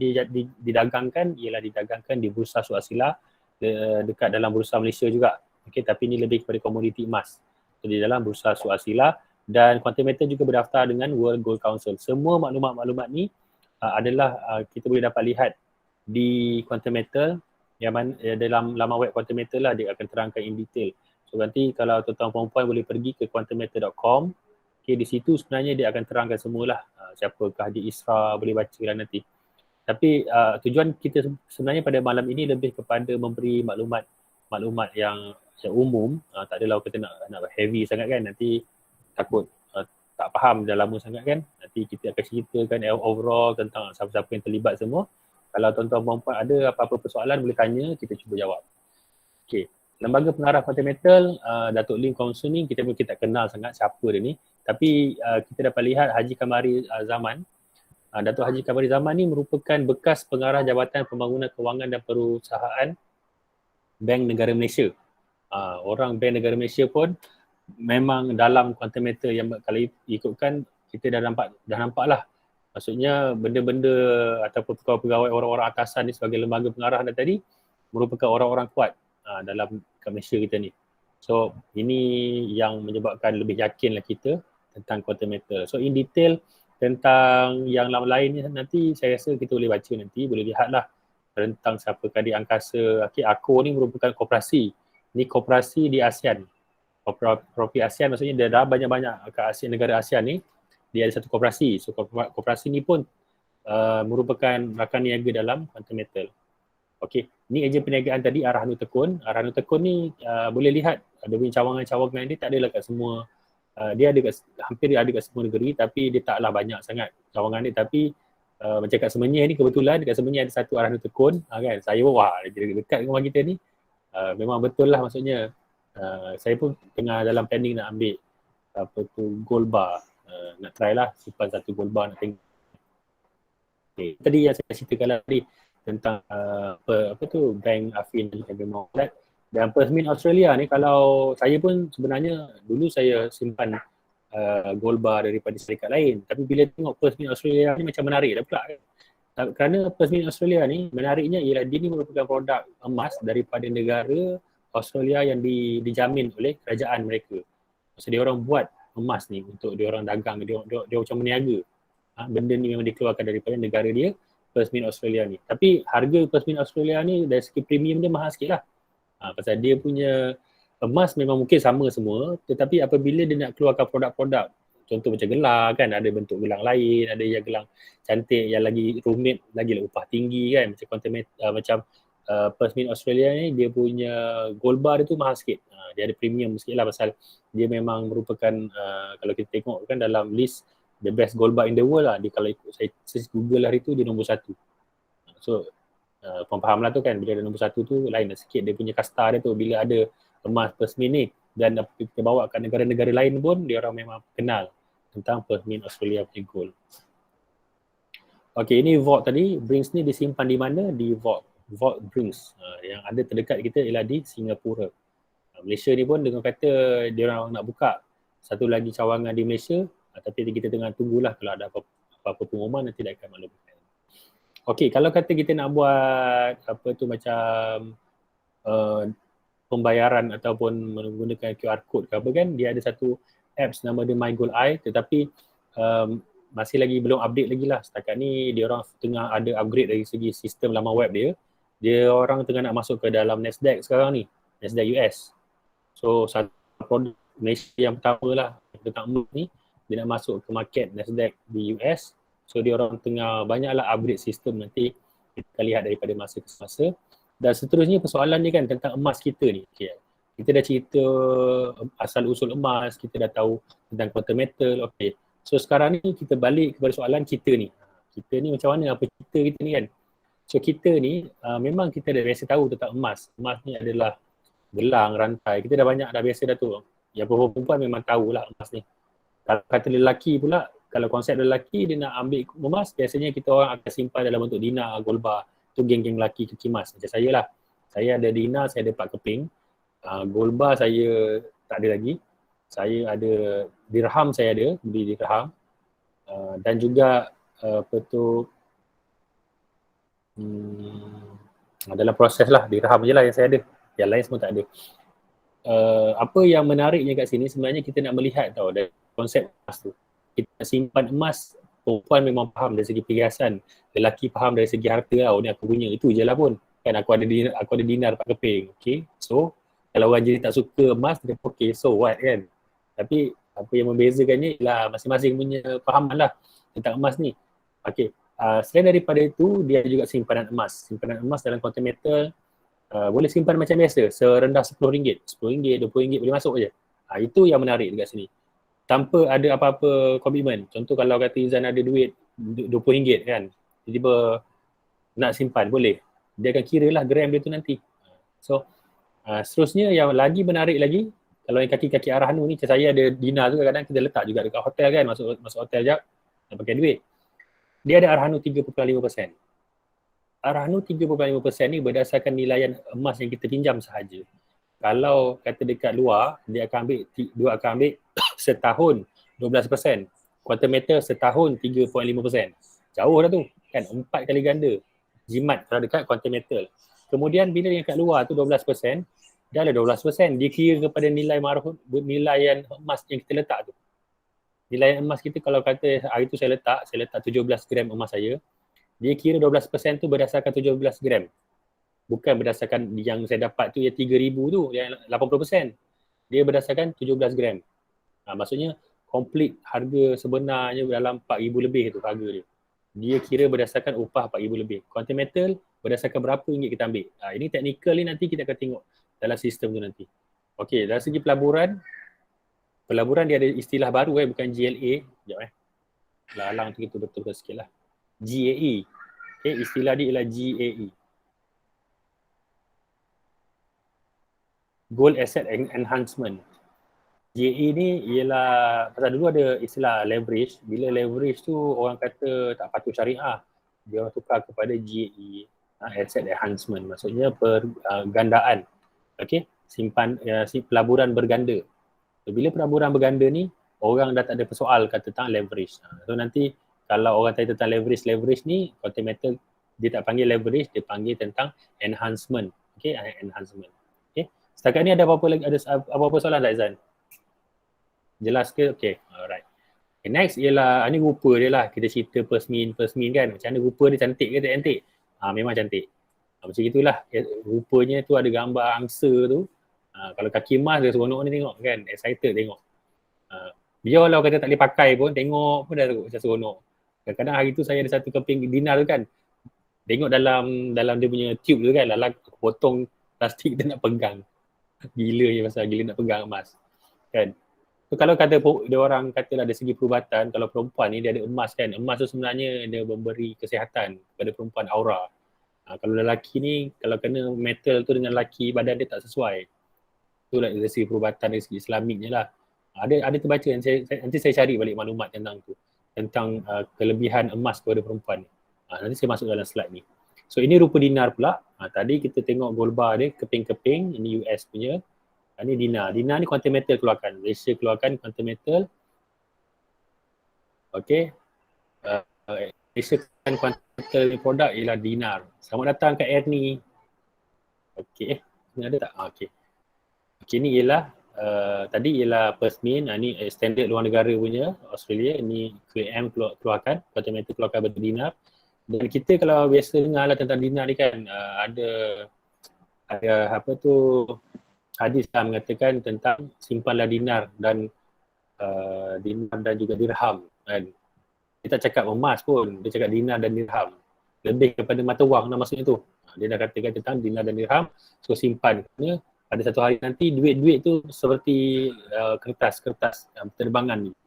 didagangkan ialah didagangkan di Bursa Suasila dekat dalam Bursa Malaysia juga. Okey, tapi ini lebih kepada komoditi emas. So di dalam Bursa Suasila dan quantum metal juga berdaftar dengan World Gold Council. Semua maklumat-maklumat ni adalah kita boleh dapat lihat di quantum metal yang dalam laman web quantum metal lah dia akan terangkan in detail. So nanti kalau tuan-tuan puan-puan boleh pergi ke quantummetal.com. Okay, di situ sebenarnya dia akan terangkan semualah siapakah di ISRA, boleh baca lah nanti. Tapi tujuan kita sebenarnya pada malam ini lebih kepada memberi maklumat yang umum. Tak adalah kita nak heavy sangat kan, nanti takut tak faham dah lama sangat kan. Nanti kita akan ceritakan overall tentang siapa-siapa yang terlibat semua. Kalau tuan-tuan puan-puan ada apa-apa persoalan boleh tanya, kita cuba jawab. Okay. Lembaga Pengarah Quantum Metal, Datuk Lim Kong Sun ni kita tak kenal sangat siapa dia ni. Tapi kita dapat lihat Haji Kamari Zaman. Datuk Haji Kamari Zaman ni merupakan bekas pengarah Jabatan Pembangunan Kewangan dan Perusahaan Bank Negara Malaysia. Orang bank negara Malaysia pun memang dalam quantum meter yang kalau ikutkan kita dah nampak lah. Maksudnya benda-benda ataupun pegawai-pegawai orang-orang atasan ni sebagai lembaga pengarah tadi merupakan orang-orang kuat dalam kat Malaysia kita ni. So ini yang menyebabkan lebih yakinlah kita tentang quantum meter. So in detail tentang yang lain ni nanti saya rasa kita boleh baca nanti, boleh lihatlah tentang siapa kadir angkasa. Okay, AKO ni merupakan koperasi. Ni koperasi di ASEAN. Koperasi ASEAN maksudnya dia dah banyak-banyak kat ASEAN, negara ASEAN ni dia ada satu koperasi. So koperasi ni pun merupakan rakan niaga dalam quantum meter. Okey, ni ejen perniagaan tadi Arahanul Tekun. Arahanul Tekun ni boleh lihat ada punya cawangan-cawangan dia tak adalah kat semua, dia ada kat, hampir ada kat semua negeri tapi dia taklah banyak sangat cawangan dia. Tapi macam kat Semenyih ni kebetulan dekat Semenyih ada satu Arahanul Tekun, kan. Saya pun wah dekat dengan orang kita ni. Memang betul lah maksudnya. Saya pun tengah dalam planning nak ambil apa tu gold bar. Nak try lah simpan satu gold bar nak tengok. Okay. Tadi yang saya ceritakan tadi tentang apa tu Bank Affin dan Bank Maulat dan Perth Mint Australia ni, kalau saya pun sebenarnya dulu saya simpan gold bar daripada syarikat lain, tapi bila tengok Perth Mint Australia ni macam menarik dah pula kan. Kerana Perth Mint Australia ni menariknya ialah dia ni merupakan produk emas daripada negara Australia yang dijamin oleh kerajaan mereka. Maksud dia orang buat emas ni untuk dia orang dagang, dia macam meniaga. Benda ni memang dikeluarkan daripada negara dia, Perth Mint Australia ni. Tapi harga Perth Mint Australia ni dari segi premium dia mahal sikit lah. Pasal dia punya emas memang mungkin sama semua, tetapi apabila dia nak keluarkan produk-produk, contoh macam gelang kan, ada bentuk gelang lain, ada yang gelang cantik yang lagi rumit, lagi lah upah tinggi kan, macam macam Perth Mint Australia ni dia punya gold bar dia tu mahal sikit. Dia ada premium sikit lah pasal dia memang merupakan kalau kita tengok kan dalam list the best gold bar in the world lah. Dia kalau ikut saya search Google hari tu dia nombor 1. So faham lah tu kan, bila ada nombor 1 tu lain lah sikit dia punya kasta dia tu. Bila ada emas Perth Mint ni dan kita bawa kat negara-negara lain pun dia orang memang kenal tentang Perth Mint Australia punya gold. Okay, ini vault tadi. Brings ni disimpan di mana? Di vault Brings. Yang ada terdekat kita ialah di Singapura. Malaysia ni pun dengan kata dia orang nak buka satu lagi cawangan di Malaysia, tapi kita tengah tunggulah kalau ada apa-apa pengumuman nanti dia akan maklumkan. Okey, kalau kata kita nak buat apa tu macam pembayaran ataupun menggunakan QR code ke apa kan, dia ada satu apps nama dia My Gold Eye, tetapi masih lagi belum update lagi lah. Setakat ni dia orang tengah ada upgrade dari segi sistem laman web dia. Dia orang tengah nak masuk ke dalam Nasdaq sekarang ni, Nasdaq US. So satu produk Malaysia yang pertama lah tentang emas ni, dia nak masuk ke market Nasdaq di US. So dia orang tengah banyaklah upgrade sistem, nanti kita lihat daripada masa ke masa. Dan seterusnya persoalan ni kan tentang emas kita ni. Okay. Kita dah cerita asal usul emas, kita dah tahu tentang quantum metal. Okay. So sekarang ni kita balik kepada soalan kita ni. Kita ni macam mana, apa cerita kita ni kan. So kita ni memang kita dah biasa tahu tentang emas. Emas ni adalah gelang, rantai. Kita dah banyak dah biasa dah tu. Yang perempuan memang tahulah emas ni. Kalau kata lelaki pula, kalau konsep lelaki dia nak ambil emas, biasanya kita orang akan simpan dalam bentuk dinar, gold bar. Tu geng-geng lelaki kekimas. Macam saya lah. Saya ada dinar, saya ada 4 keping. Gold bar saya tak ada lagi. Saya ada dirham, saya ada, beli dirham. Dan juga apa tu, dalam proses lah, dirham je lah yang saya ada. Yang lain semua tak ada. Apa yang menariknya kat sini sebenarnya kita nak melihat tau dari konsep emas tu. Kita simpan emas, perempuan memang faham dari segi perhiasan, lelaki faham dari segi harta lah, ni aku punya, itu je lah pun. Kan aku ada dinar 4 keping, okay. So, kalau orang jadi tak suka emas, dia okay, so what kan. Tapi apa yang membezakannya ialah masing-masing punya fahaman lah tentang emas ni. Okay, selain daripada itu, dia juga simpanan emas. Simpanan emas dalam quantum metal, boleh simpan macam biasa, serendah RM10, RM10, RM20 boleh masuk je. Itu yang menarik dekat sini. Tanpa ada apa-apa komitmen. Contoh kalau kata Izan ada duit RM20 kan, tiba-tiba nak simpan, boleh. Dia akan kira lah gram dia tu nanti. So, seterusnya yang lagi menarik lagi, kalau yang kaki-kaki Arahanul ni, macam saya ada dinar tu kadang-kadang kita letak juga dekat hotel kan, masuk hotel jap, nak pakai duit. Dia ada Arahanul 3.5%. Arahanul 3.5% ni berdasarkan nilaian emas yang kita pinjam sahaja. Kalau kata dekat luar, dia akan ambil setahun 12%. Quantum metal setahun 3.5%. Jauh dah tu. Kan 4 kali ganda. Jimat kalau dekat quantum metal. Kemudian bila yang kat luar tu 12%, dah lah 12%. Dia kira kepada nilai nilaian emas yang kita letak tu. Nilaian emas kita kalau kata hari tu saya letak 17 gram emas saya, dia kira 12% tu berdasarkan 17 gram. Bukan berdasarkan yang saya dapat tu yang 3,000 tu, yang 80%. Dia berdasarkan 17 gram. Maksudnya complete harga sebenarnya dalam 4,000 lebih tu harga dia. Dia kira berdasarkan upah 4,000 lebih. Quantum metal berdasarkan berapa ringgit kita ambil. Ini teknikal ni nanti kita akan tengok dalam sistem tu nanti. Okey, dari segi pelaburan dia ada istilah baru bukan GLA. Sekejap Lalang tu kita betul-betul sikit lah. GAE. Okay, istilah dia ialah GAE. Gold Asset Enhancement. GAE ni ialah, pasal dulu ada istilah leverage. Bila leverage tu orang kata tak patuh syariah. Dia orang tukar kepada GAE, Asset Enhancement. Maksudnya pergandaan. Okay, pelaburan berganda. So, bila pelaburan berganda ni, orang dah tak ada persoal kata tentang leverage. So nanti kalau orang tanya tentang leverage ni, quantum metal dia tak panggil leverage, dia panggil tentang enhancement. Okay, enhancement. Okay, setakat ni ada apa-apa soalan tak Izan? Jelas ke? Okay, alright. Okay, next ialah, ni rupa dia lah. Kita cerita Persmin kan. Macam mana rupa dia cantik ke tak cantik? Memang cantik. Macam itulah. Rupanya tu ada gambar angsa tu. Kalau kaki emas dia seronok ni tengok kan. Excited tengok. Biar walau kata tak boleh pakai pun, tengok pun dah macam seronok. Kadang-kadang hari tu saya ada satu keping dinar tu kan. Tengok dalam dia punya tube tu kan. Lalang potong plastik dia nak pegang. Gila je pasal gila nak pegang emas. Kan. So, kalau kata dia orang katalah dari segi perubatan, kalau perempuan ni dia ada emas kan. Emas tu sebenarnya dia memberi kesihatan kepada perempuan, aura. Kalau lelaki ni, kalau kena metal tu dengan lelaki, badan dia tak sesuai. Itulah dari segi perubatan, dari segi Islamiknya lah. Ada terbaca, nanti saya cari balik maklumat tentang tu. Tentang kelebihan emas kepada perempuan. Nanti saya masuk dalam slide ni. So ini rupa dinar pula. Tadi kita tengok gold bar dia, keping-keping. Ini US punya. Ini dinar. Dinar ni quantum metal keluarkan. Malaysia keluarkan quantum metal. Okay. Malaysia keluarkan quantum metal produk ialah dinar. Selamat datang kat Ernie. Okay. Ini ada tak? Okay. Okay, ni ialah tadi ialah Persmin. Ni standard luar negara punya, Australia. Ini QM keluarkan. Quantum metal keluarkan berdinar. Dan kita kalau biasa dengar lah tentang dinar ni kan, ada apa tu, hadis lah mengatakan tentang simpanlah dinar dan juga dirham kan. Dia tak cakap emas pun, dia cakap dinar dan dirham. Lebih kepada mata wang lah maksudnya tu. Dia dah katakan tentang dinar dan dirham, so simpan. Kerana pada satu hari nanti duit-duit tu seperti kertas-kertas penerbangan ni.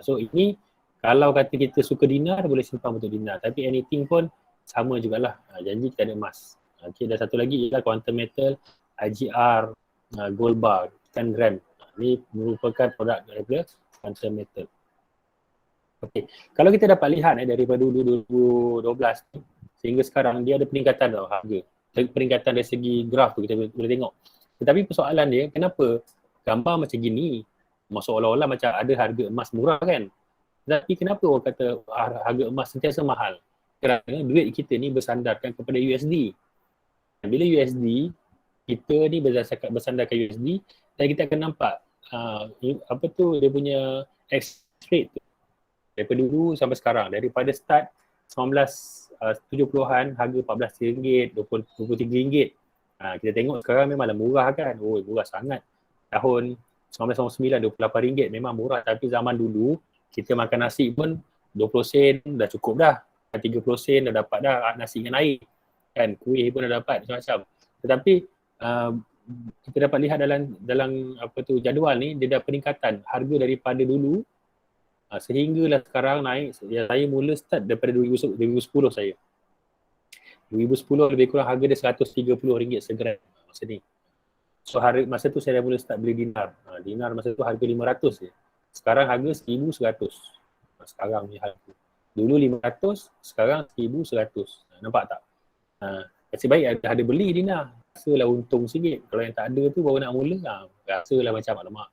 So ini kalau kata kita suka dinar, boleh simpan untuk dinar. Tapi anything pun sama jugalah. Janji kita ada emas. Okay, dan satu lagi ialah quantum metal, IGR, gold bar, 10 gram. Ini merupakan produk daripada quantum metal. Okey, kalau kita dapat lihat daripada dulu 2012 sehingga sekarang dia ada peningkatan tau harga. Peningkatan dari segi graf tu kita boleh tengok. Tetapi persoalan dia, kenapa gambar macam gini? Seolah-olah macam ada harga emas murah kan? Tapi kenapa orang kata harga emas sentiasa mahal? Kerana duit kita ni bersandarkan kepada USD. Bila USD, kita ni bersandarkan USD dan kita akan nampak apa tu dia punya exchange rate tu. Daripada dulu sampai sekarang, daripada start 1970-an harga RM14, RM23. Kita tengok sekarang memanglah murah kan. Oh, murah sangat. Tahun 1999 RM28 memang murah, tapi zaman dulu kita makan nasi pun 20 sen dah cukup dah. 30 sen dah dapat dah nasi dengan air. Kan, kuih pun dah dapat macam-macam. Tetapi kita dapat lihat dalam apa tu jadual ni, dia dah peningkatan harga daripada dulu sehinggalah sekarang naik. Saya mula start daripada 2010 saya. 2010 lebih kurang harga dia RM130 segram masa ni. So masa tu saya dah mula start beli dinar. Dinar masa tu harga 500 je. Sekarang harga 1,100. Sekarang ni harga. Dulu 500, sekarang 1,100. Nampak tak? Nasib baik ada beli dinar. rasalah untung sikit. Kalau yang tak ada tu baru nak mula, rasalah macam alamak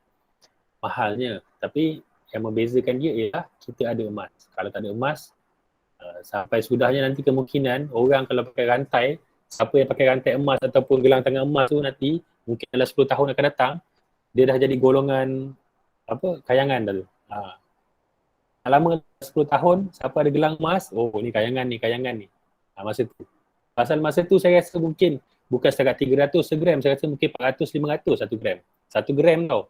mahalnya. Tapi yang membezakan dia ialah kita ada emas. Kalau tak ada emas, sampai sudahnya nanti kemungkinan orang kalau pakai rantai, siapa yang pakai rantai emas ataupun gelang tangan emas tu nanti mungkin dalam 10 tahun akan datang, dia dah jadi golongan kayangan dah tu. Lama 10 tahun, siapa ada gelang emas, oh ni kayangan ni. Masa tu. Pasal masa tu saya rasa mungkin bukan setakat 300 segram, saya rasa mungkin 400-500 1 gram. 1 gram tau.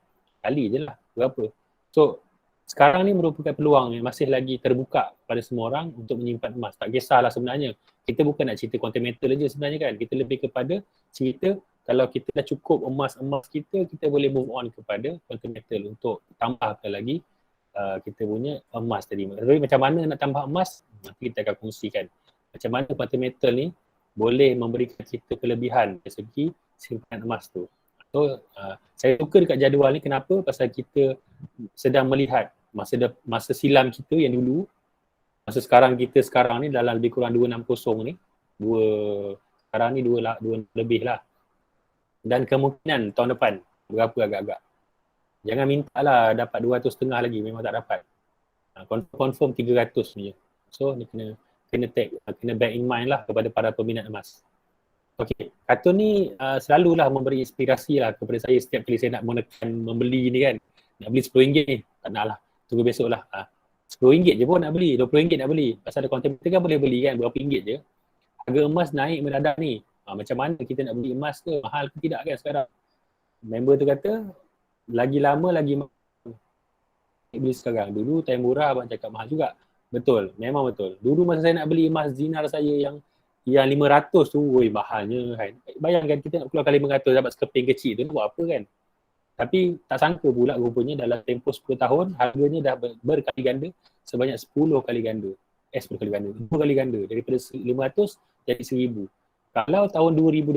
Kali je lah berapa. So sekarang ni merupakan peluang yang masih lagi terbuka pada semua orang untuk menyimpan emas. Tak kisahlah sebenarnya. Kita bukan nak cerita content metal je sebenarnya kan. Kita lebih kepada cerita kalau kita dah cukup emas-emas kita boleh move on kepada content metal untuk tambahkan lagi kita punya emas tadi. Tapi macam mana nak tambah emas? Nanti kita akan kongsikan. Macam mana content metal ni boleh memberikan kita kelebihan dari segi simpanan emas tu. So, saya suka dekat jadual ni kenapa? Pasal kita sedang melihat masa silam kita yang dulu, masa sekarang kita sekarang ni dalam lebih kurang 260 ni, sekarang ni 2 lebih lah. Dan kemungkinan tahun depan berapa agak-agak. Jangan minta lah dapat 200.5 lagi, memang tak dapat. Confirm 300 ni je. So ni kena bear in mind lah kepada para peminat emas. Okey, kartun ni selalulah memberi inspirasi lah kepada saya setiap kali saya nak membeli ni kan. Nak beli RM10 ni, tak nak lah. Tunggu besok lah. RM10 je pun nak beli, RM20 nak beli. Pasal ada konten kita kan boleh beli kan, berapa ringgit je. Harga emas naik mendadak ni. Macam mana kita nak beli emas ke? Mahal ke tidak kan sekarang? Member tu kata, lagi lama lagi mahal. Beli sekarang. Dulu time murah abang cakap mahal juga. Betul, memang betul. Dulu masa saya nak beli emas dinar saya yang 500 tu, mahalnya kan. Bayangkan kita nak keluarkan 500 dapat sekeping kecil tu, buat apa kan? Tapi tak sangka pula rupanya dalam tempoh 10 tahun harganya dah berkali ganda sebanyak 10 kali ganda. 10 kali ganda, 2 kali ganda daripada 500 jadi 1000. Kalau tahun 2010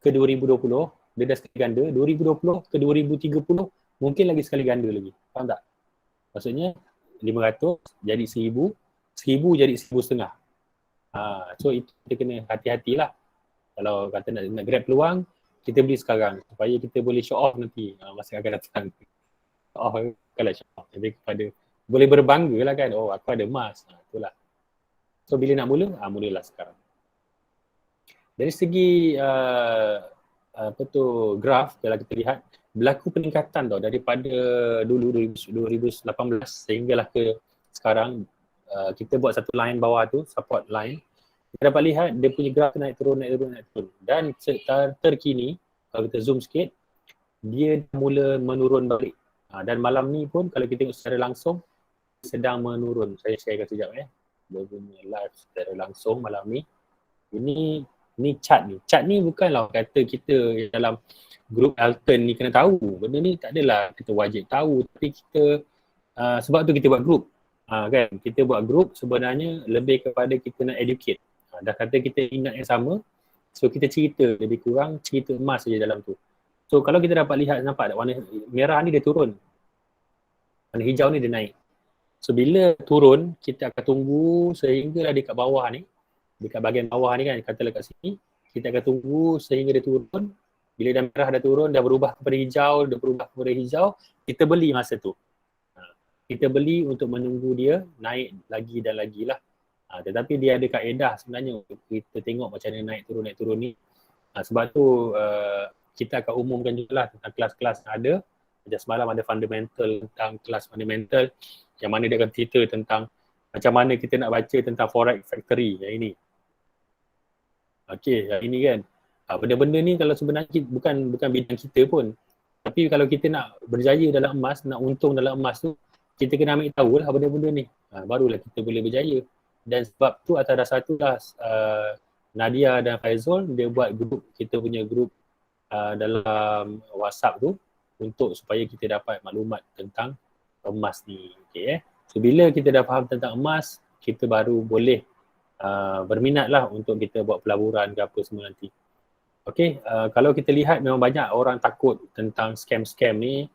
ke 2020 dia dah sekali ganda, 2020 ke 2030 mungkin lagi sekali ganda lagi. Faham tak? Maksudnya 500 jadi 1000, 1000 jadi 1,500. So itu kita kena hati-hatilah. Kalau kata nak grab peluang, kita beli sekarang supaya kita boleh show off nanti masa akan datang. Show off kalau show off. Jadi kepada boleh berbangga lah kan, oh aku ada emas. Itulah. So bila nak mula, mulalah sekarang. Dari segi graf, kalau kita lihat berlaku peningkatan tau daripada dulu 2018 sehinggalah ke sekarang. Kita buat satu line bawah tu, support line. Kita dapat lihat dia punya graf naik turun. Dan terkini, kalau kita zoom sikit, dia mula menurun balik. Dan malam ni pun kalau kita tengok secara langsung, sedang menurun. Saya sharekan sekejap dia punya live secara langsung malam ni. Ini chart ni. Chart ni bukanlah kata kita dalam grup Alton ni kena tahu. Benda ni tak adalah kita wajib tahu. Tapi kita, sebab tu kita buat grup. Kan, kita buat grup sebenarnya lebih kepada kita nak educate. Dah kata kita ingat yang sama, so kita cerita lebih kurang cerita emas saja dalam tu. So kalau kita dapat lihat, nampak tak warna merah ni dia turun, warna hijau ni dia naik. So bila turun, kita akan tunggu sehinggalah dekat bawah ni, dekat bahagian bawah ni kan, katalah kat sini, kita akan tunggu sehingga dia turun. Bila dah merah dah turun, dah berubah kepada hijau, kita beli masa tu. Kita beli untuk menunggu dia naik lagi dan lagi lah. Tetapi dia ada kaedah sebenarnya untuk kita tengok macam mana naik turun ni. Sebab tu kita akan umumkan juga lah tentang kelas-kelas yang ada. Macam semalam ada fundamental, tentang kelas fundamental yang mana dia akan cerita tentang macam mana kita nak baca tentang Forex Factory yang ini. Okey, yang ini kan. Benda-benda ni kalau sebenarnya bukan bidang kita pun. Tapi kalau kita nak berjaya dalam emas, nak untung dalam emas tu, kita kena ambil tahu lah benda-benda ni. Barulah kita boleh berjaya. Dan sebab tu atas dasar tu lah Nadia dan Faizul dia buat grup, kita punya grup dalam WhatsApp tu untuk supaya kita dapat maklumat tentang emas ni. Okay, So bila kita dah faham tentang emas, kita baru boleh berminat lah untuk kita buat pelaburan ke apa semua nanti. Okay, kalau kita lihat memang banyak orang takut tentang scam-scam ni.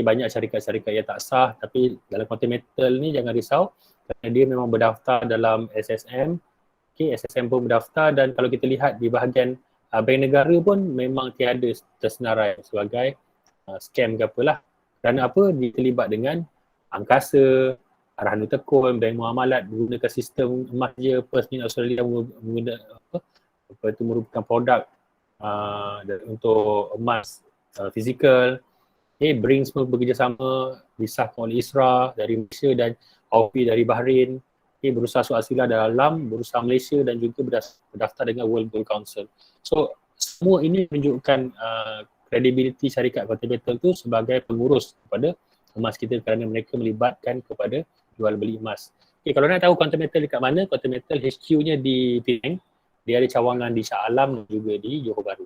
Banyak syarikat-syarikat yang tak sah, tapi dalam konten metal ni jangan risau kerana dia memang berdaftar dalam SSM Okay, SSM pun berdaftar dan kalau kita lihat di bahagian bank negara pun memang tiada tersenarai sebagai scam ke apalah. Kerana apa? Dia terlibat dengan angkasa, arahan tekun, bank muamalat menggunakan sistem emas je, First Mint Australia menggunakan apa itu merupakan produk untuk emas fizikal. Okay, BRINC semua bekerjasama, disahkan oleh ISRA dari Malaysia dan AUFI dari Bahrain. Okay, berusaha suasila dalam, berusaha Malaysia dan juga berdaftar dengan World Gold Council. So, semua ini menunjukkan credibility syarikat Continental tu sebagai pengurus kepada emas kita kerana mereka melibatkan kepada jual beli emas. Okay, kalau nak tahu Continental dekat mana, Continental HQ-nya di Penang. Dia ada cawangan di Shah Alam dan juga di Johor Bahru.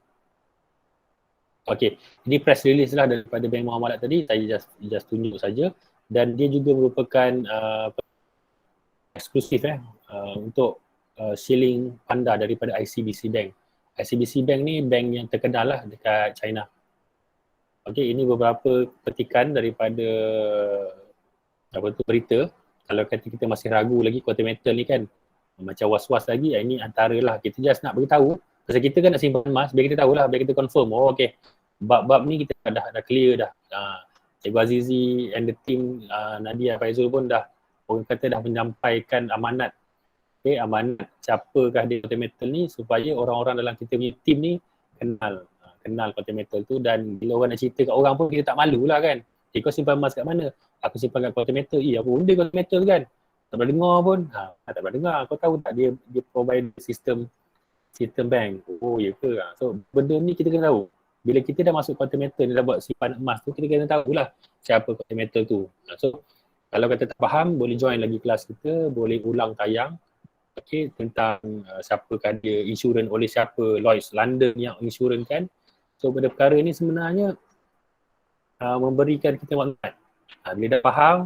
Okey, ini press release lah daripada Bank Muamalat tadi, saya just tunjuk saja dan dia juga merupakan eksklusif untuk shilling panda daripada ICBC Bank. ICBC Bank ni bank yang terkenal lah dekat China. Okey, ini beberapa petikan daripada berita. Kalau kata kita masih ragu lagi Continental ni kan, macam was-was lagi, ini antaralah kita just nak beritahu. Pasal kita kan nak simpan emas, biar kita tahulah, biar kita confirm. Oh okey, bab-bab ni kita dah clear dah. Cikgu Azizi and the team, Nadia Faizul pun dah, orang kata dah menyampaikan amanat. Okay, amanat siapakah dia Continental ni supaya orang-orang dalam kita punya team ni kenal Continental tu dan bila orang nak cerita kat orang pun kita tak malu lah kan. Kau simpan emas kat mana? Aku simpan kat Continental. Apa benda Continental kan? Tak pernah dengar pun. Tak pernah dengar. Kau tahu tak dia provide sistem bank. Oh ya ke? So benda ni kita kena tahu. Bila kita dah masuk Continental, dia dah buat simpan emas tu, kita kena tahulah siapa Continental tu. So kalau kata tak faham, boleh join lagi kelas kita, boleh ulang tayang. Okay, tentang siapakah dia insurans oleh siapa, Lloyds London yang insurans kan. So pada perkara ni sebenarnya memberikan kita maklumat. Bila dah faham,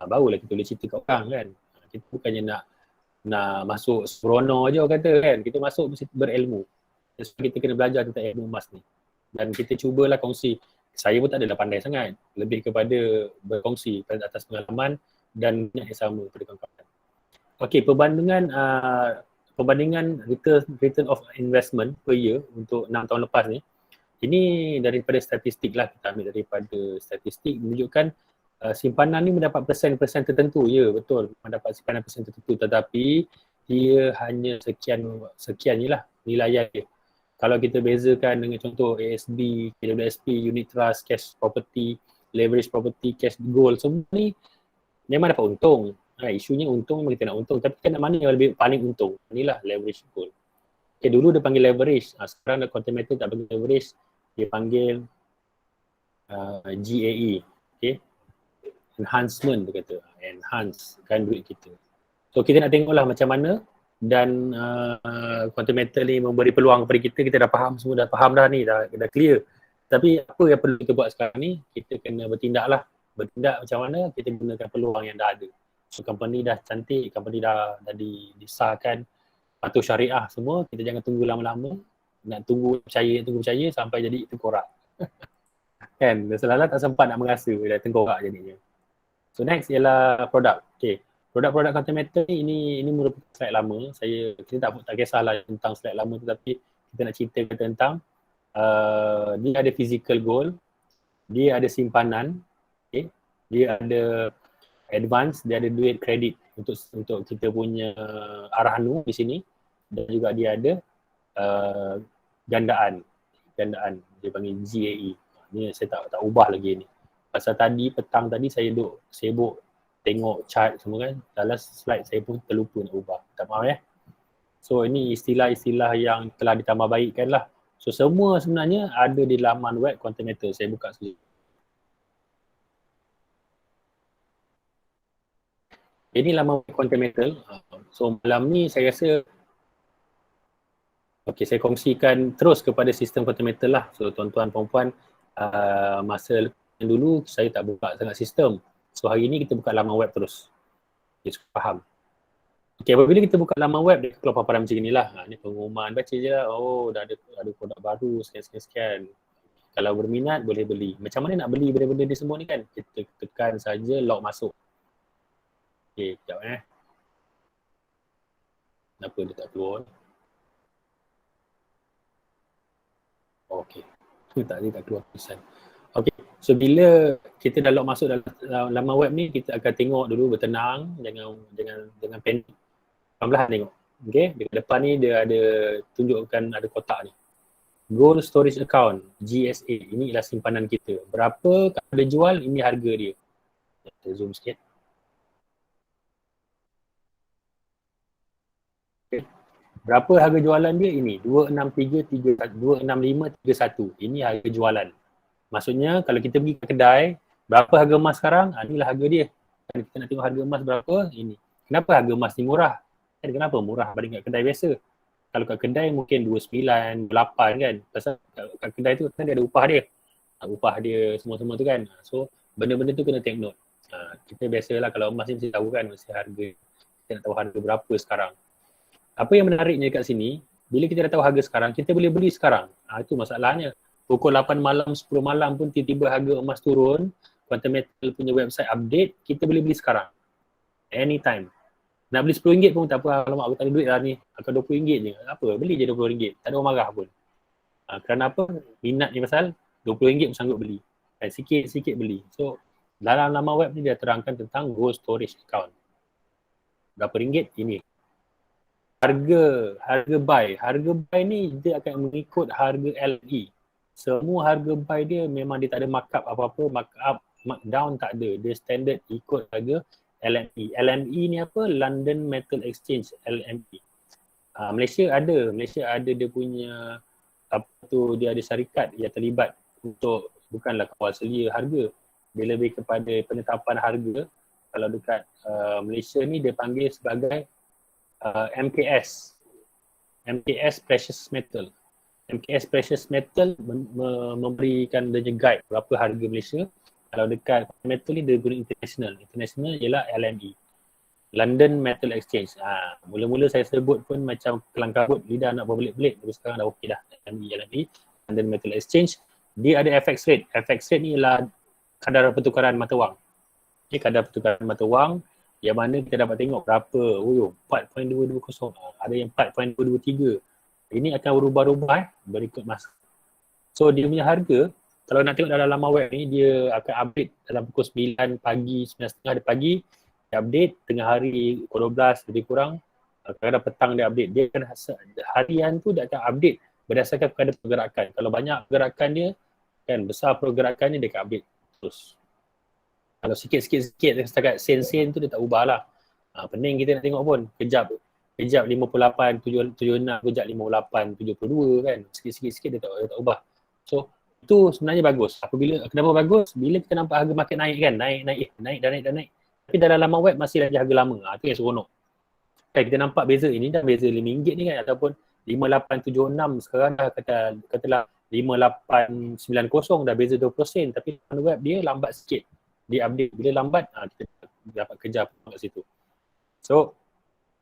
barulah kita boleh cerita kat orang kan. Kita bukannya nak masuk seronok je orang kata kan. Kita masuk mesti berilmu. So, kita kena belajar tentang ilmu emas ni. Dan kita cubalah kongsi. Saya pun tak adalah pandai sangat. Lebih kepada berkongsi atas pengalaman dan minat yang sama pada kawan-kawan. Okey, perbandingan return of investment per year untuk 6 tahun lepas ni. Ini daripada statistik lah, kita ambil daripada statistik menunjukkan simpanan ni mendapat persen tertentu. Ya, betul, mendapat simpanan persen tertentu tetapi dia hanya sekian je lah nilai dia. Kalau kita bezakan dengan contoh ASB, KWSP, unit trust, cash property, leverage property, cash gold, semua ni memang dapat untung. Isunya untung memang kita nak untung, tapi kan mana yang lebih paling untung? Inilah leverage gold. Okay, dulu dia panggil leverage, sekarang dah Continental tak panggil leverage, dia panggil GAE. Okay, enhancement dia kata, enhance kan duit kita. So kita nak tengoklah macam mana dan Continental ni memberi peluang kepada kita, kita dah faham semua, dah faham dah ni, dah clear. Tapi apa yang perlu kita buat sekarang ni, kita kena bertindak macam mana kita gunakan peluang yang dah ada. So company dah cantik, company dah disahkan, patuh syariah semua, kita jangan tunggu lama-lama, nak tunggu percaya sampai jadi tengkorak. Kan, selalu tak sempat nak merasa dah tengkorak jadinya. So next ialah produk. Okay, produk-produk Continental ni merupakan slide lama. Kita tak kisahlah tentang slide lama tu, tapi kita nak cerita tentang dia ada physical gold, dia ada simpanan, okay, dia ada advance, dia ada duit kredit untuk kita punya arahan di sini dan juga dia ada gandaan dia panggil GAE. Ni saya tak ubah lagi ni. Pasal petang tadi saya duduk sibuk tengok chart semua kan, dalam slide saya pun terlupa nak ubah. Tak maaf ya. So ini istilah-istilah yang telah ditambah baikkan lah. So semua sebenarnya ada di laman web Continental. Saya buka sekejap. Ini laman Continental. So malam ni saya rasa saya kongsikan terus kepada sistem Continental lah. So tuan-tuan perempuan, masa dulu saya tak buka sangat sistem. So hari ni kita buka laman web terus. Okay, faham. Okay, apabila kita buka laman web, dia keluar paparan macam inilah. Ni pengumuman, baca je lah. Oh, dah ada produk baru, sekian-sekian. Kalau berminat, boleh beli. Macam mana nak beli benda-benda ni semua ni kan? Kita tekan saja log masuk. Okay, sekejap Kenapa dia tak keluar? Okey. Tak, dia tak keluar tulisan. Okey. So bila kita dah log masuk dalam laman web ni, kita akan tengok dulu bertenang, jangan panik. Perlahan tengok. Okey, dekat depan ni dia ada tunjukkan ada kotak ni. Gold Storage Account, GSA. Ini ialah simpanan kita. Berapa kalau dia jual, ini harga dia. Kita zoom sikit. Okay. Berapa harga jualan dia? Ini 26531. Ini harga jualan. Maksudnya kalau kita pergi ke kedai, berapa harga emas sekarang? Inilah harga dia. Kan kita nak tengok harga emas berapa? Ini. Kenapa harga emas ni murah? Kenapa murah berbanding kat kedai biasa? Kalau kat kedai mungkin 29, 28 kan. Pasal kat kedai tu kan dia ada upah dia. Upah dia semua-semua tu kan. So benda-benda tu kena take note. Kita biasalah kalau emas ni mesti tahu kan mesti harga. Kita nak tahu harga berapa sekarang. Apa yang menariknya kat sini, bila kita dah tahu harga sekarang, kita boleh beli sekarang. Itu masalahnya. Pukul 8 malam, 10 malam pun tiba-tiba harga emas turun, Quantum Metal punya website update, kita boleh beli sekarang. Anytime. Nak beli RM10 pun tak apa, alamak aku tak ada duit lah ni. Akan RM20 je. Apa, beli je RM20. Tak ada orang marah pun. Kerana apa? Minat ni pasal RM20 pun sanggup beli. Dan sikit-sikit beli. So, dalam laman web ni dia terangkan tentang Gold Storage Account. Berapa ringgit? Ini. Harga buy ni dia akan mengikut harga LME. Semua harga buy dia memang dia tak ada markup apa-apa, markdown tak ada. Dia standard ikut harga LME. LME ni apa? London Metal Exchange, LME. Malaysia ada dia punya apa tu, dia ada syarikat yang terlibat untuk bukanlah kawal selia harga. Dia lebih kepada penetapan harga. Kalau dekat Malaysia ni dia panggil sebagai MKS Precious Metal. MKS Precious Metal memberikan dia guide berapa harga Malaysia. Kalau dekat metal ni dia guna international ialah LME, London Metal Exchange. Mula-mula saya sebut pun macam kelang kabut, lidah nak berbelit-belit, tapi sekarang dah okey dah. LME, London Metal Exchange. Dia ada FX rate. FX rate ni ialah kadar pertukaran mata wang. Kadar pertukaran mata wang yang mana kita dapat tengok berapa, 4.220, ada yang 4.223. Ini akan berubah-ubah berikut masa. So dia punya harga, kalau nak tengok dalam laman web ni, dia akan update dalam pukul 9 pagi, 9.30 pagi, dia update, tengah hari pukul 12 lebih kurang, kadang-kadang petang dia update. Dia akan harian tu dia akan update berdasarkan kepada pergerakan. Kalau banyak pergerakan dia, kan besar pergerakan dia akan update terus. Kalau sikit-sikit setakat sen-sen tu dia tak ubah lah. Pening kita nak tengok pun. Kejap 58, 76, kejap 58, 72 kan. Sikit-sikit dia tak ubah. So itu sebenarnya bagus. Kenapa bagus? Bila kita nampak harga market naik kan. Naik. Tapi dalam laman web masih lagi harga lama. Itu yang seronok. Kan kita nampak beza ini dah beza RM5 ni kan. Ataupun 5876 sekarang dah katalah 5890 dah beza 20 sen. Tapi laman web dia lambat sikit. Dia update. Bila lambat, kita dapat kejar kat situ. So,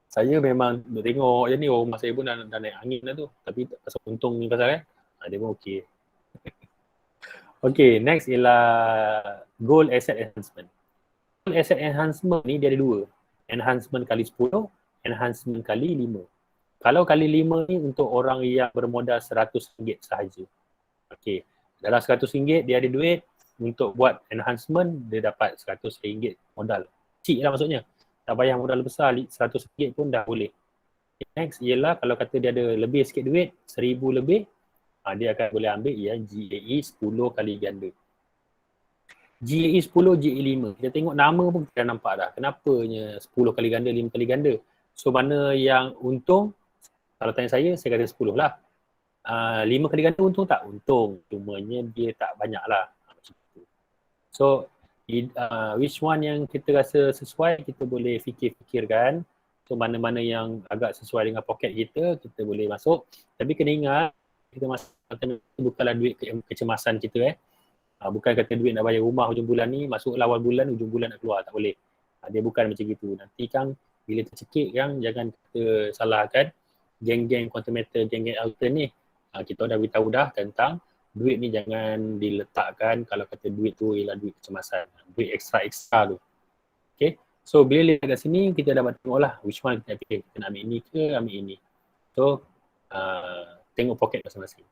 saya memang tengok je ni, rumah saya pun dah naik angin dah tu. Tapi pasal untung ni pasal kan, dia pun okey. Okay, next ialah Gold Asset Enhancement. Gold Asset Enhancement ni dia ada dua. Enhancement kali 10, enhancement kali 5. Kalau kali 5 ni untuk orang yang bermodal RM100 sahaja. Okay, dalam RM100 dia ada duit, untuk buat enhancement, dia dapat RM100 modal. Cik lah maksudnya. Tak payah modal besar, RM100 pun dah boleh. Next ialah kalau kata dia ada lebih sikit duit, RM1,000 lebih, dia akan boleh ambil yang GAE 10 kali ganda. GAE 10, GAE 5. Kita tengok nama pun kita dah nampak dah. Kenapanya 10 kali ganda, 5 kali ganda. So mana yang untung? Kalau tanya saya kata 10 lah. 5 kali ganda untung tak? Untung. Cumanya dia tak banyak lah. So, which one yang kita rasa sesuai, kita boleh fikir-fikirkan. So, mana-mana yang agak sesuai dengan poket kita, kita boleh masuk. Tapi kena ingat, kita masuk bukanlah duit kecemasan kita. Bukan kata duit nak bayar rumah hujung bulan ni, masuklah awal bulan, hujung bulan nak keluar. Tak boleh. Dia bukan macam gitu. Nanti kan, bila tercekik kan, jangan kita salahkan geng-geng Quantum Metal, geng-geng Alter ni. Kita dah beritahu dah tentang duit ni jangan diletakkan kalau kata duit tu ialah duit kecemasan, duit ekstra tu. Okay. So bila lihat kat sini, kita dapat tengok lah which one kita nak pilih. Kita nak ambil ini ke ambil ini. So tengok poket masing-masing.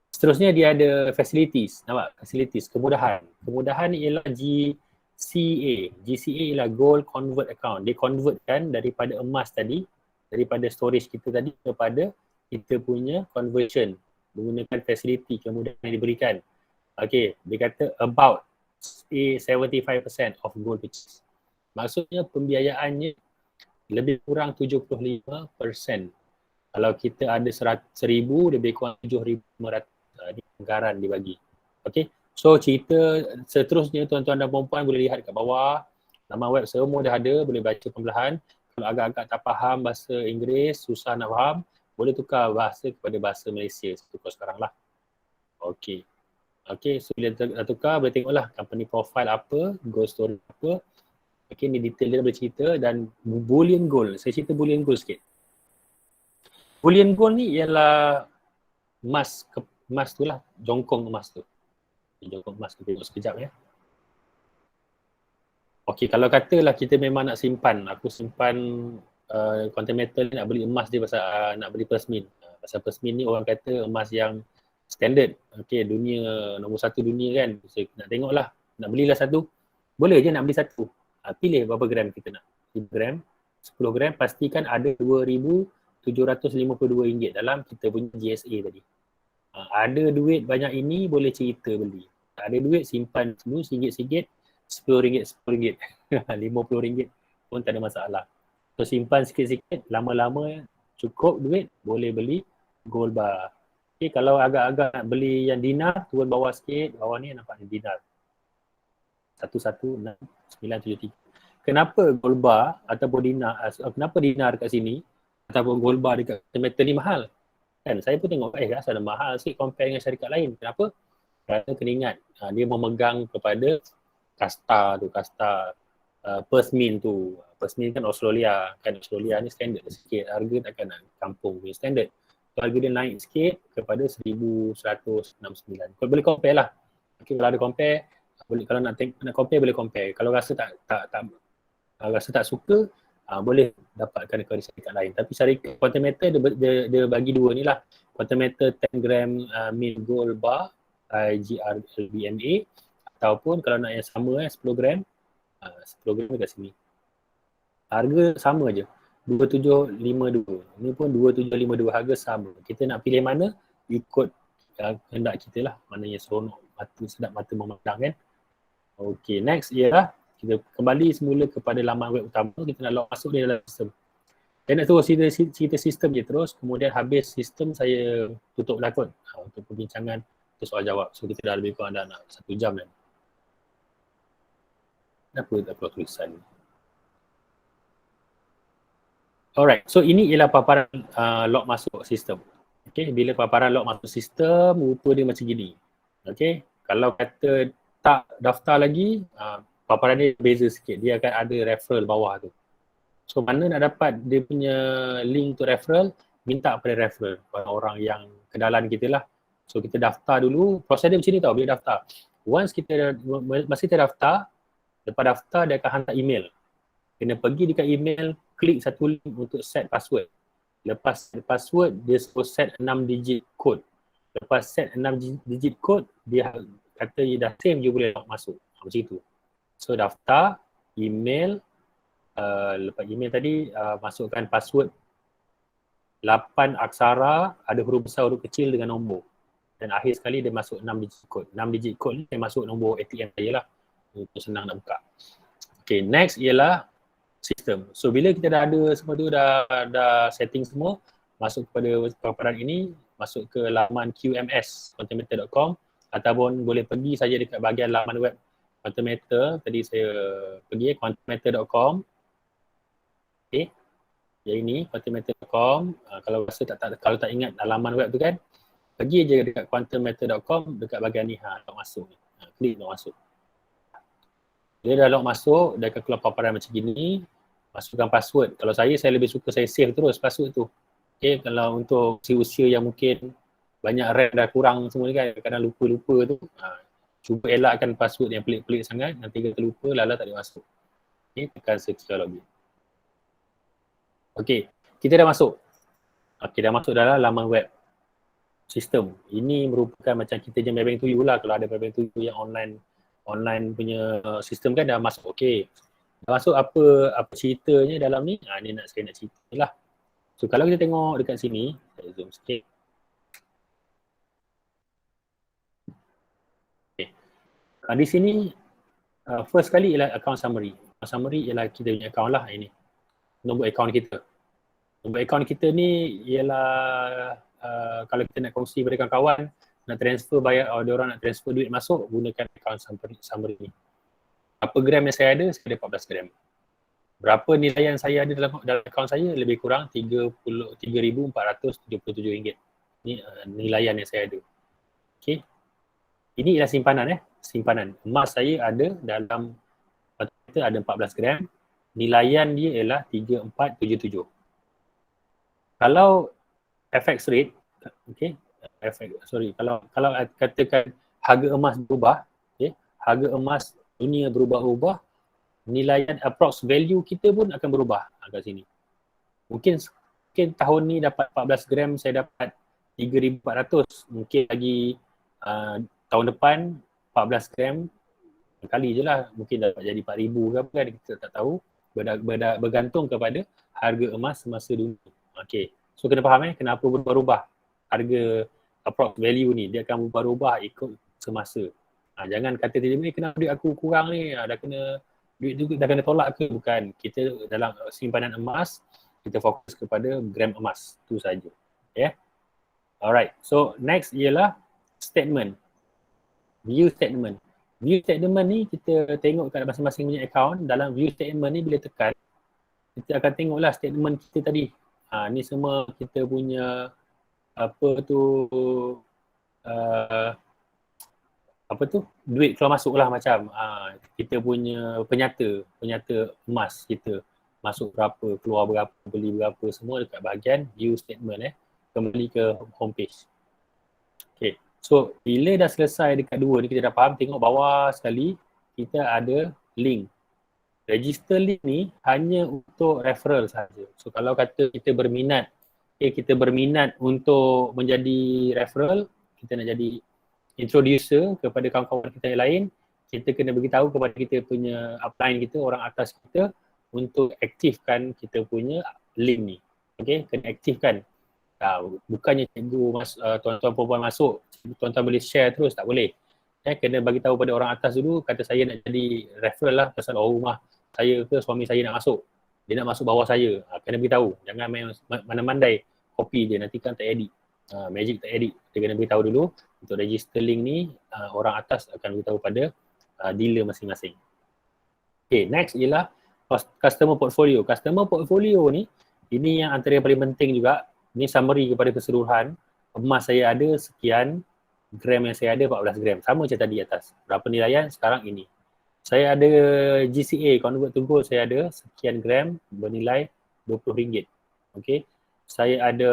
Seterusnya dia ada facilities, nampak? Facilities, kemudahan. Kemudahan ialah GCA. GCA ialah Gold Convert Account. Dia convertkan daripada emas tadi, daripada storage kita tadi kepada kita punya conversion menggunakan facility kemudahan yang diberikan. Okay, dia kata about 75% of gold purchase. Maksudnya pembiayaannya lebih kurang 75%. Kalau kita ada 1,000, lebih kurang 7,500 di anggaran dibagi. Okay, so cerita seterusnya tuan-tuan dan puan-puan boleh lihat kat bawah. Laman web semua dah ada, boleh baca perlahan. Kalau agak-agak tak faham bahasa Inggeris, susah nak faham, boleh tukar bahasa kepada bahasa Malaysia. Tukar sekarang lah. Okay. Okay, so bila dah tukar, boleh tengoklah company profile apa, gold story apa. Okay, ni detail dia boleh cerita. Dan bullion gold, saya cerita bullion gold sikit. Bullion gold ni ialah emas tu lah, jongkong emas tu. Jongkong emas tu, tengok sekejap ya. Okay, kalau katalah kita memang nak simpan, aku simpan quantum metal nak beli emas dia pasal nak beli Persmin. Pasal Persmin ni orang kata emas yang standard. Okay, dunia, nombor satu dunia kan. So, nak tengok lah, nak belilah satu. Boleh je nak beli satu. Pilih berapa gram kita nak. 5 gram, 10 gram, pastikan ada RM2,752 dalam kita punya GSA tadi. Ada duit banyak ini, boleh cerita beli. Tak ada duit, simpan dulu sikit-sikit, RM10, RM10, RM50 pun tak ada masalah. So simpan sikit-sikit, lama-lama cukup duit, boleh beli gold bar. Okay, kalau agak-agak nak beli yang dinar, turun bawah sikit, bawah ni nampak ni dinar. 116,973. Kenapa gold bar ataupun dinar, kenapa dinar kat sini ataupun gold bar dekat metal ni mahal? Kan saya pun tengok asal ada mahal sikit compare dengan syarikat lain. Kenapa? Kerana kena ingat dia memegang kepada kasta Persmin tu. Persmin kan Australia. Kan Australia ni standard sikit. Harga takkan nak kampung punya standard. So, harga dia naik sikit kepada 1,169. Kau boleh compare lah. Okay, kalau ada compare, boleh, kalau nak compare boleh compare. Kalau rasa tak suka, boleh dapatkan dari syarikat lain. Tapi syarikat quantum metal dia bagi dua ni lah. Quantum metal 10 gram mil gold bar IGR LBMA, ataupun kalau nak yang sama 10 gram 10 gram dekat sini. Harga sama je, 2752. Ni pun 2752, harga sama. Kita nak pilih mana, ikut kehendak kita lah. Mana yang seronok, sedap mata memandang kan. Okay, next ialah kita kembali semula kepada laman web utama. Kita nak log masuk dia dalam sistem. Saya nak terus cerita sistem je terus. Kemudian habis sistem saya tutup lah kot untuk perbincangan untuk soal jawab. So kita dah lebih kurang dah nak 1 jam kan. Kenapa tak keluar tulisan? Alright, so ini ialah paparan log masuk sistem. Okay, bila paparan log masuk sistem, rupa dia macam gini. Okay, kalau kata tak daftar lagi, paparan dia beza sikit. Dia akan ada referral bawah tu. So mana nak dapat dia punya link to referral, minta pada referral, orang yang kenalan kita lah. So kita daftar dulu, proses dia macam ni tau bila daftar. Once masa kita daftar, lepas daftar dia akan hantar email. Kena pergi dekat email, klik satu link untuk set password. Lepas password, dia suruh set 6 digit code. Lepas set 6 digit code, dia kata dia dah save, je boleh masuk. Macam itu. So daftar, email, lepas email tadi masukkan password 8 aksara, ada huruf besar, huruf kecil dengan nombor. Dan akhir sekali dia masuk 6 digit code. 6 digit code ni saya masuk nombor ATM saya lah untuk senang nak buka. Okay, next ialah sistem. So bila kita dah ada semua tu, dah setting semua, masuk kepada paparan ini, masuk ke laman QMS, quantummeter.com, ataupun boleh pergi saja dekat bahagian laman web Quantummeter. Tadi saya pergi quantummeter.com. Okay, yang ini quantummeter.com. Kalau rasa kalau tak ingat laman web tu kan, pergi je dekat quantummeter.com, dekat bahagian ni, log masuk ni. Klik log masuk. Dia dah log masuk, dia akan keluar paparan macam gini. Masukkan password. Kalau saya lebih suka saya save terus password tu. Okay, kalau untuk usia yang mungkin banyak RAM dah kurang semua ni kan, kadang lupa-lupa tu, cuba elakkan password yang pelik-pelik sangat, nanti kita lupa, lala tak boleh masuk. Okay, tekan secure login. Okay, kita dah masuk. Okay, dah masuk dalam laman web sistem. Ini merupakan macam kita je bank to you lah. Kalau ada bank to you yang online punya sistem kan dah masuk. Okay, dah masuk apa ceritanya dalam ni? Ni saya nak cerita lah. So kalau kita tengok dekat sini, saya zoom sikit. Okay. Di sini first kali ialah account summary. Account summary ialah kita punya account lah ini. Nombor account kita. Nombor account kita ni ialah kalau kita nak kongsi pada kawan-kawan, nak transfer bayar, ada orang nak transfer duit masuk, gunakan account summary ni. Berapa gram yang saya ada? Saya ada 14 gram. Berapa nilai yang saya ada dalam akaun saya? Lebih kurang RM33,477. Ini nilaian yang saya ada. Okay. Ini ialah simpanan simpanan. Emas saya ada dalam, kita ada 14 gram. Nilaian dia ialah 3477. Kalau FX rate, okay, kalau katakan harga emas berubah, okay, harga emas dunia berubah-ubah, nilaian approx value kita pun akan berubah kat sini. Mungkin tahun ni dapat 14 gram saya dapat 3,400. Mungkin lagi tahun depan 14 gram kali je lah, mungkin dapat jadi 4,000 ke apa kan, kita tak tahu. Bergantung kepada harga emas semasa dunia. Okay, so kena faham kenapa berubah-ubah harga approx value ni, dia akan berubah-ubah ikut semasa. Jangan kata tiba-tiba kenapa duit aku kurang ni, dah kena duit tu dah kena tolak ke? Bukan, kita dalam simpanan emas kita fokus kepada gram emas tu saja. Yeah. Alright, so next ialah statement. View statement. View statement ni kita tengok kat masing-masing punya account. Dalam view statement ni bila tekan, kita akan tengoklah statement kita tadi. Ni semua kita punya duit keluar masuk lah, macam kita punya penyata emas kita masuk berapa, keluar berapa, beli berapa, semua dekat bahagian view statement. Kembali ke homepage. Okay, so bila dah selesai dekat dua ni, kita dah faham, tengok bawah sekali kita ada link. Register link ni hanya untuk referral sahaja. So kalau kata kita berminat, untuk menjadi referral, kita nak jadi introducer kepada kawan-kawan kita yang lain, kita kena beritahu kepada kita punya upline kita, orang atas kita, untuk aktifkan kita punya link ni. Okay, kena aktifkan. Bukannya cikgu tuan-tuan perempuan masuk, tuan-tuan boleh share terus, tak boleh. Kena bagi tahu pada orang atas dulu, kata saya nak jadi referral lah pasal rumah saya ke suami saya nak masuk. Dia nak masuk bawah saya. Kena beritahu. Jangan main mana-mandai copy dia, nanti kan tak edit. Magic tak edit. Dia kena beritahu dulu. Untuk register link ni, orang atas akan beritahu pada dealer masing-masing. Okay, next ialah customer portfolio. Customer portfolio ni, ini yang antara yang paling penting juga. Ini summary kepada keseluruhan. Emas saya ada sekian, gram yang saya ada 14 gram. Sama macam tadi atas. Berapa nilaian? Sekarang ini. Saya ada GCA, convert to gold, saya ada sekian gram bernilai RM20. Okay. Saya ada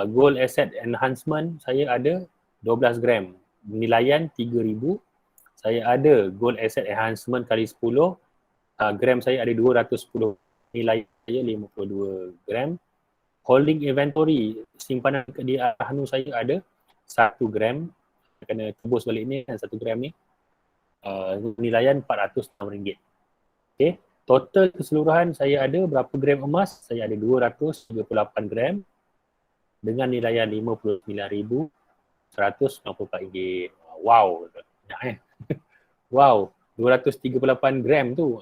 gold asset enhancement, saya ada 12 gram. Nilaian 3,000. Saya ada gold asset enhancement kali 10. Gram saya ada 210. Nilai saya 52 gram. Holding inventory, simpanan di Ahnu saya ada 1 gram. Kena tebus balik ni kan 1 gram ni. Nilaian RM406. Okay. Total keseluruhan saya ada berapa gram emas? Saya ada 238 gram dengan nilaian RM59,194. Wow. Banyak Wow. 238 gram tu.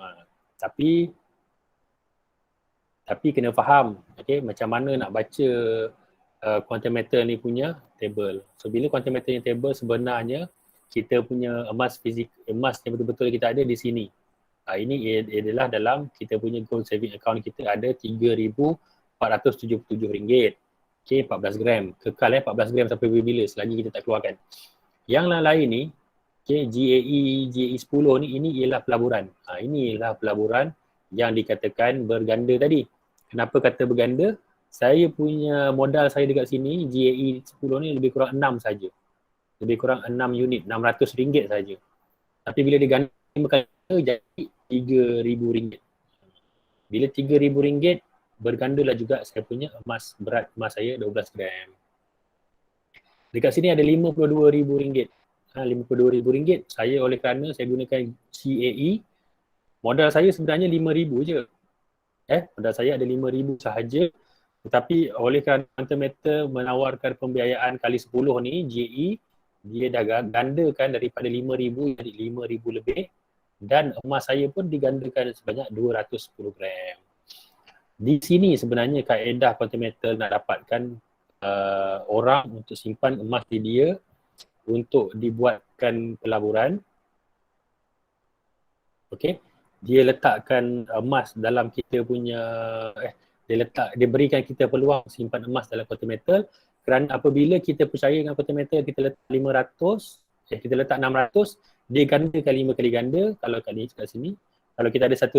Tapi kena faham, okay, macam mana nak baca quantum metal ni punya table. So bila quantum metal ni table, sebenarnya kita punya emas yang betul-betul kita ada di sini. Ini adalah dalam kita punya gold saving account, kita ada RM3,477. Okay, 14 gram. Kekal 14 gram sampai bila selagi kita tak keluarkan. Yang lain ni, okay, GAE 10 ni, ini ialah pelaburan. Ini ialah pelaburan yang dikatakan berganda tadi. Kenapa kata berganda? Saya punya modal saya dekat sini, GAE 10 ni lebih kurang 6 saja. Lebih kurang 6 unit, RM600 saja. Tapi bila diganda jadi RM3,000. Bila RM3,000, bergandalah juga saya punya berat emas saya 12 gram. Dekat sini ada RM52,000. RM52,000 saya oleh kerana saya gunakan CAE, modal saya sebenarnya RM5,000 je. Modal saya ada RM5,000 sahaja. Tetapi oleh kerana Quantum Metal menawarkan pembiayaan kali 10 ni, GE, dia dah gandakan daripada RM5,000 jadi RM5,000 lebih, dan emas saya pun digandakan sebanyak 210 gram. Di sini sebenarnya kaedah Quantum Metal nak dapatkan orang untuk simpan emas di dia untuk dibuatkan pelaburan. Okey, dia letakkan emas dalam kita punya dia berikan kita peluang simpan emas dalam Quantum Metal, kerana apabila kita percaya dengan Quantum Metal, kita letak 500, kita letak 600, dia gandakan 5 kali ganda. Kalau kat sini, kalau kita ada 1,000,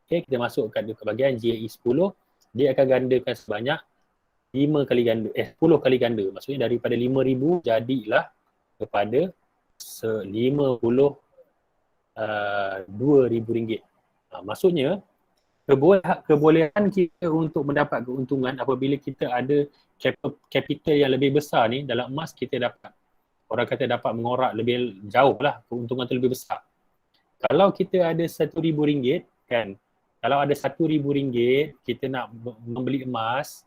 kita masukkan ke bahagian GAE 10, dia akan gandakan sebanyak 5 kali ganda, 10 kali ganda. Maksudnya daripada RM5,000 jadilah kepada RM52,000. Maksudnya kebolehan kita untuk mendapat keuntungan apabila kita ada capital yang lebih besar ni dalam emas, kita dapat, orang kata dapat mengorak lebih jauh lah, keuntungan tu lebih besar. Kalau kita ada RM1,000 kan, kalau ada RM1,000 kita nak membeli emas,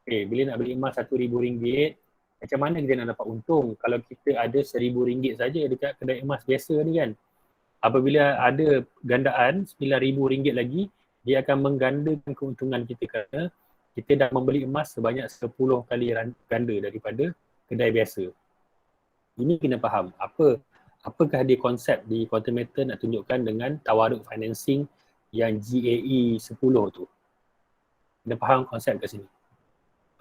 bila nak beli emas RM1,000, macam mana kita nak dapat untung kalau kita ada RM1,000 saja dekat kedai emas biasa ni kan? Apabila ada gandaan RM9,000 lagi, dia akan menggandakan keuntungan kita kerana kita dah membeli emas sebanyak 10 kali ganda daripada kedai biasa. Ini kena faham. Apakah dia konsep di Quantum Metal nak tunjukkan dengan tawaruk financing yang GAE 10 tu. Kena faham konsep kat sini.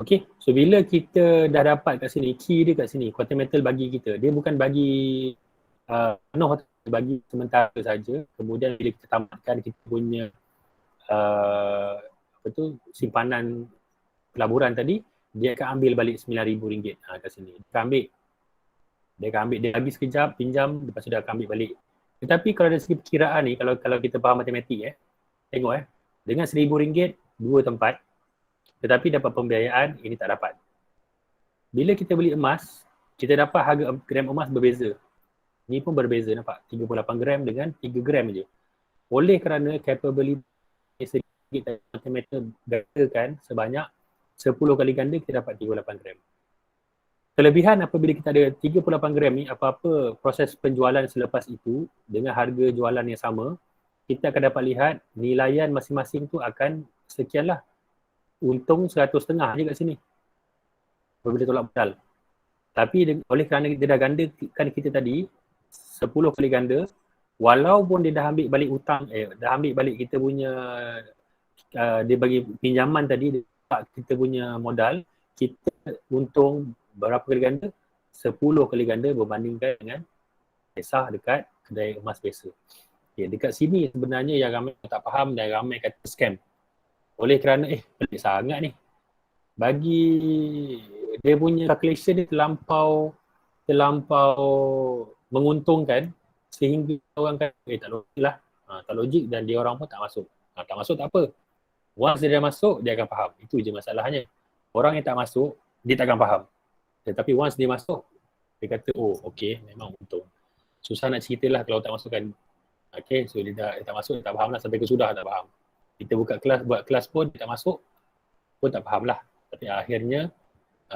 Okay, so bila kita dah dapat kat sini, key dia kat sini, Quantum Metal bagi kita, dia bukan bagi penuh, bagi sementara saja. Kemudian bila kita tamatkan kita punya simpanan pelaburan tadi, dia akan ambil balik RM9,000 kat sini. Dia akan ambil, dia bagi sekejap, pinjam, lepas tu dia akan ambil balik. Tetapi kalau dari segi perkiraan ni, kalau kita faham matematik, tengok dengan RM1,000, 2 tempat, tetapi dapat pembiayaan, ini tak dapat. Bila kita beli emas, kita dapat harga gram emas berbeza. Ni pun berbeza, nampak? 38 gram dengan 3 gram je. Oleh kerana capability sedikit Quantum gandakan sebanyak 10 kali ganda, kita dapat 38 gram. Kelebihan apabila kita ada 38 gram ni, apa-apa proses penjualan selepas itu dengan harga jualan yang sama, kita akan dapat lihat nilaian masing-masing tu akan sekianlah. Untung 100.5 je kat sini apabila tolak modal. Tapi oleh kerana dia dah gandakan kita tadi 10 kali ganda, walaupun dia dah ambil balik hutang, dah ambil balik kita punya dia bagi pinjaman tadi, kita punya modal, kita untung berapa kali ganda? 10 kali ganda berbandingkan dengan kisah dekat kedai emas biasa. Dekat sini sebenarnya yang ramai tak faham dan ramai kata scam. Oleh kerana pelik sangat ni. Bagi dia punya calculation ni terlampau menguntungkan sehingga orang kata tak logik lah. Tak logik dan dia orang pun tak masuk. Tak masuk tak apa. Once dia dah masuk, dia akan faham. Itu je masalahnya. Orang yang tak masuk, dia tak akan faham. Tetapi once dia masuk, dia kata, oh okey, memang untung. Susah nak cerita lah kalau tak masukkan. Okay, so dia tak masuk, dia tak faham lah. Sampai ke sudah tak faham. Kita buat kelas pun, dia tak masuk, pun tak faham lah. Tapi akhirnya,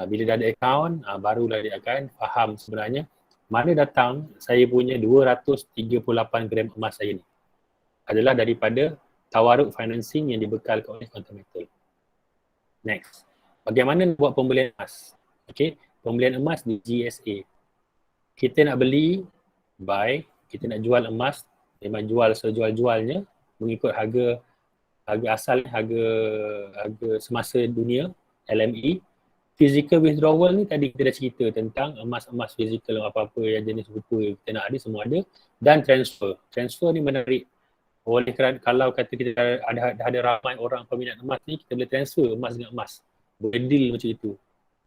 bila dah ada account, barulah dia akan faham sebenarnya mana datang saya punya 238 gram emas saya ni. Adalah daripada tawaruk financing yang dibekalkan oleh Quantum Metal. Next. Bagaimana nak buat pembelian emas? Okay, pembelian emas di GSA. Kita nak beli, buy, kita nak jual emas, memang jual sejual-jualnya mengikut harga asal, harga semasa dunia, LME. Physical withdrawal ni tadi kita dah cerita tentang emas-emas physical, apa-apa yang jenis rupa kita nak ada, semua ada. Dan transfer. Transfer ni menarik. Oleh kerana kalau kata kita ada ramai orang peminat emas ni, kita boleh transfer emas dengan emas. Boleh deal macam itu.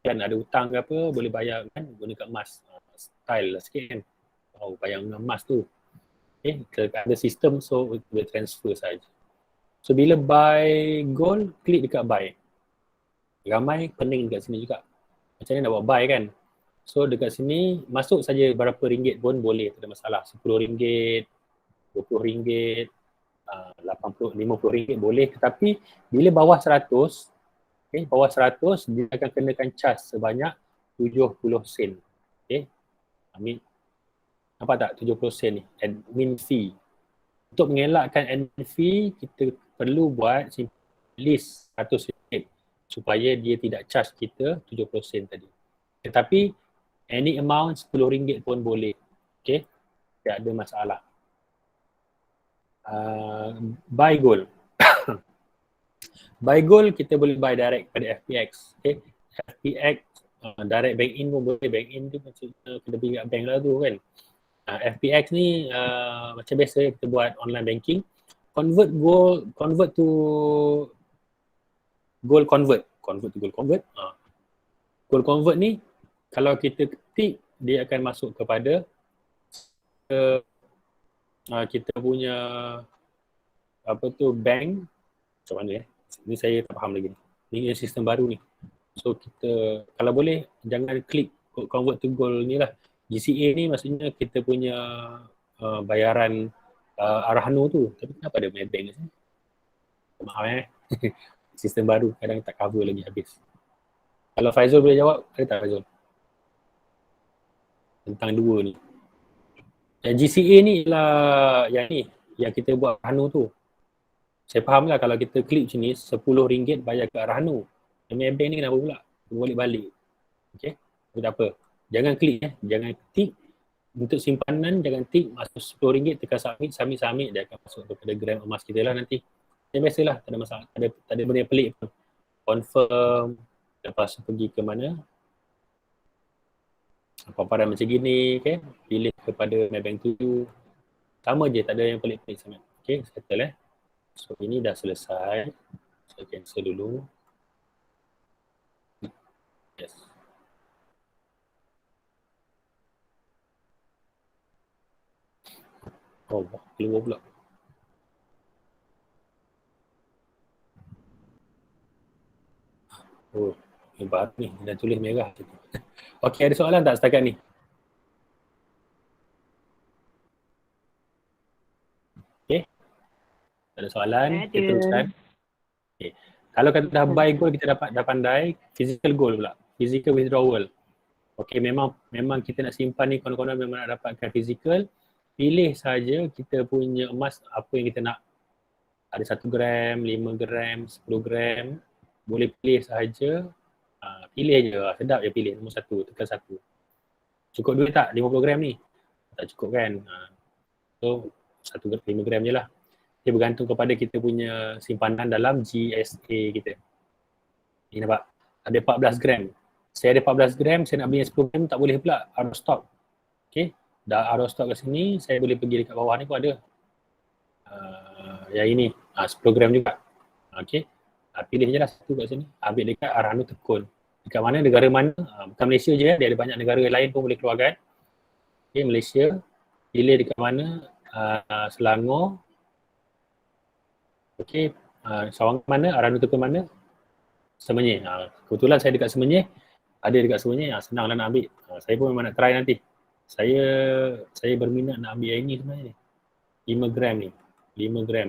Kan ada hutang ke apa, boleh bayar kan gunakan emas. Style lah sikit kan. Bayar dengan emas tu. ada sistem, so boleh transfer saja. So bila buy gold, klik dekat buy. Ramai pening dekat sini juga. Macam mana nak buat buy kan? So dekat sini masuk saja berapa ringgit pun boleh, tak ada masalah. RM10, RM20, RM80, RM50 boleh. Tetapi bila bawah 100, bawah 100 dia akan kenakan charge sebanyak 70 sen. Ambil, nampak tak 70 sen ni? Admin fee. Untuk mengelakkan admin fee, kita perlu buat list RM100 supaya dia tidak charge kita 70 sen tadi. Tetapi any amount RM10 pun boleh. Okay, tak ada masalah. Buy gold. Buy gold kita boleh buy direct pada FPX. Okay, FPX direct bank in pun boleh. Bank in tu maksudnya kena pergi kat bank lah tu kan. FPX ni macam biasa kita buat online banking. Convert to gold convert. Gold convert ni kalau kita ketik, dia akan masuk kepada kita punya bank. Macam mana ni saya tak faham lagi. Ni sistem baru ni. So kita kalau boleh jangan klik convert to gold ni lah. GCA ni maksudnya kita punya bayaran Arhanu tu. Tapi kenapa ada Maybank ni? Maaf sistem baru kadang tak cover lagi habis. Kalau Faizul boleh jawab, ada tak Faizul? Tentang dua ni. Yang GCA ni ialah yang kita buat Arhanu tu. Saya faham lah kalau kita klik macam ni, RM10 bayar ke Arhanu. Maybank ni kenapa pula? Balik-balik. Okay? Tapi tak apa. Jangan klik jangan tik. Untuk simpanan jangan tik, masuk RM10 tekan submit, dia akan masuk kepada gram emas kita lah nanti. Yang biasalah, tak ada masalah, tak ada benda yang pelik pun. Confirm, lepas pergi ke mana, paparan macam gini, okay? Pilih kepada Maybank tu. Sama je, tak ada yang pelik-pelik sangat. Okay, settle So ini dah selesai. Saya cancel dulu. Yes. Oh, keluar pula. Oh, hebat ni. Dah tulis merah. Okey, ada soalan tak setakat ni? Okey. Tak ada soalan, kita teruskan. Okay. Kalau kata dah buy gold, kita dah pandai, physical gold pula. Physical withdrawal. Okey, memang kita nak simpan ni, konon-konon memang nak dapatkan physical. Pilih saja kita punya emas apa yang kita nak. Ada 1 gram, 5 gram, 10 gram. Boleh pilih sahaja. Pilih je, sedap je pilih nombor 1, tekan 1. Cukup duit tak 50 gram ni? Tak cukup kan? So 5 gram je lah. Dia bergantung kepada kita punya simpanan dalam GSA kita. Ni nampak, ada 14 gram. Saya ada 14 gram, saya nak beli 10 gram tak boleh pula, out of stock. Okay, dah out of stock kat sini, saya boleh pergi dekat bawah ni pun ada. Yang ini, 10 gram juga. Okay, pilih je lah satu kat sini. Ambil dekat Arhanu Tekun. Dekat mana, negara mana, bukan Malaysia je, dia ada banyak negara lain pun boleh keluarkan. Okay, Malaysia, pilih dekat mana, Selangor. Okay, Sawangan mana, Arhanu Tekun mana, Semenyih. Kebetulan saya dekat Semenyih, ada dekat Semenyih, senanglah nak ambil. Saya pun memang nak try nanti. Saya berminat nak ambil yang ini sebenarnya ni. 5 gram ni. 5 gram.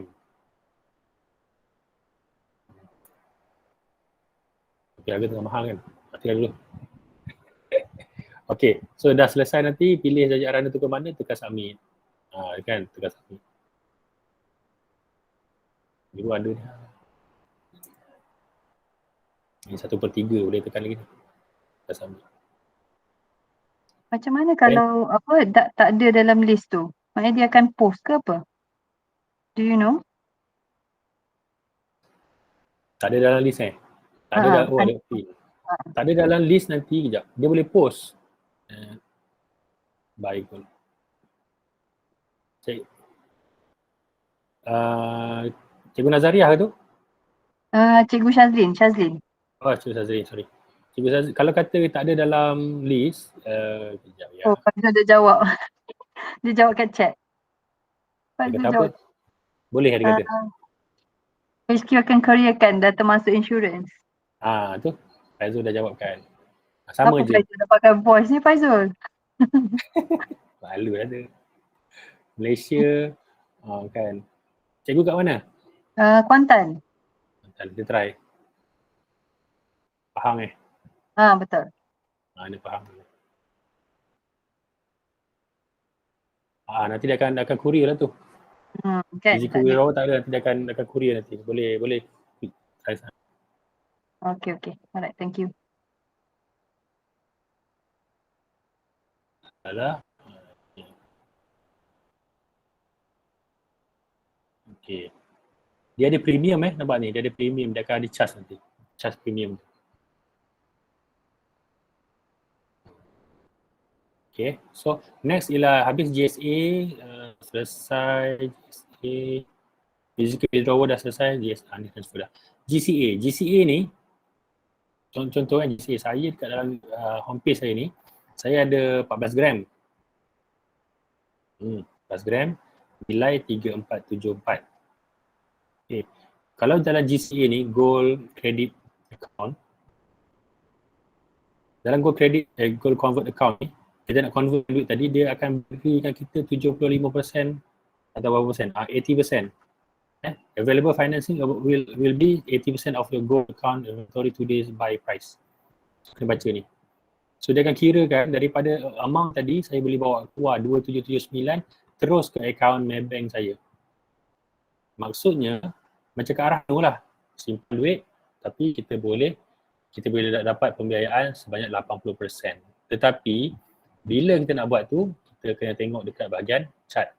Okay, harga tengah mahal kan? Tinggal dulu. Okay, so dah selesai nanti, pilih saja Arhanu Tekun mana, tekan submit. Kan, tekan submit. Dulu ada ni. Ini 1/3 boleh tekan lagi. Tekan submit. Macam mana kalau tak ada dalam list tu? Maknanya dia akan post ke apa? Do you know? Tak ada dalam list Tak ada ada pin. Tak ada dalam list nanti kejap. Dia boleh post. Baik pun. Cikgu Nazariah ke tu? Cikgu Shazlin. Oh, Cikgu Shazlin, sorry. Cikgu Shazlin, kalau kata tak ada dalam list, kejap ya. Oh, Faizal dah jawab. Dia jawab kat chat. Pak Dia Zul kata apa? jawab. Boleh dia kata. HQ akan kuriakan data masuk insurance. Tu Faizul dah jawabkan. Apa Sama je. Faizul dah pakai voice ni Faizul? Malu ada. Malaysia kan. Cikgu kat mana? Kuantan. Kita try. Faham Betul. Dia faham. Nanti dia akan courier lah tu. Kan, Easy tak courier ada. tak ada, nanti dia akan courier nanti. Boleh try sana. Okay. Alright, thank you. Salah. Okay. Dia ada premium nampak ni. Dia ada premium, dia akan ada charge nanti. Charge premium. Okay, so next ialah habis GSA, selesai GSA, physical withdrawal dah selesai, GSA ni transfer dah. GCA ni, contoh kan GCA, saya dekat dalam homepage saya ni, saya ada 14 gram. 14 gram, nilai 3474. Okay, kalau dalam GCA ni, Gold Credit Account, dalam Gold Convert Account ni, kita nak convert duit tadi, dia akan berikan kita 75% atau berapa persen? 80%. Available financing will be 80% of your gold account inventory today's buy price. Kena baca ni. So dia akan kira kan daripada amount tadi saya boleh bawa keluar 2779 terus ke akaun Maybank saya. Maksudnya macam ke arah tu lah. Simpan duit tapi kita boleh dapat pembiayaan sebanyak 80%. Tetapi bila kita nak buat tu, kita kena tengok dekat bahagian chart.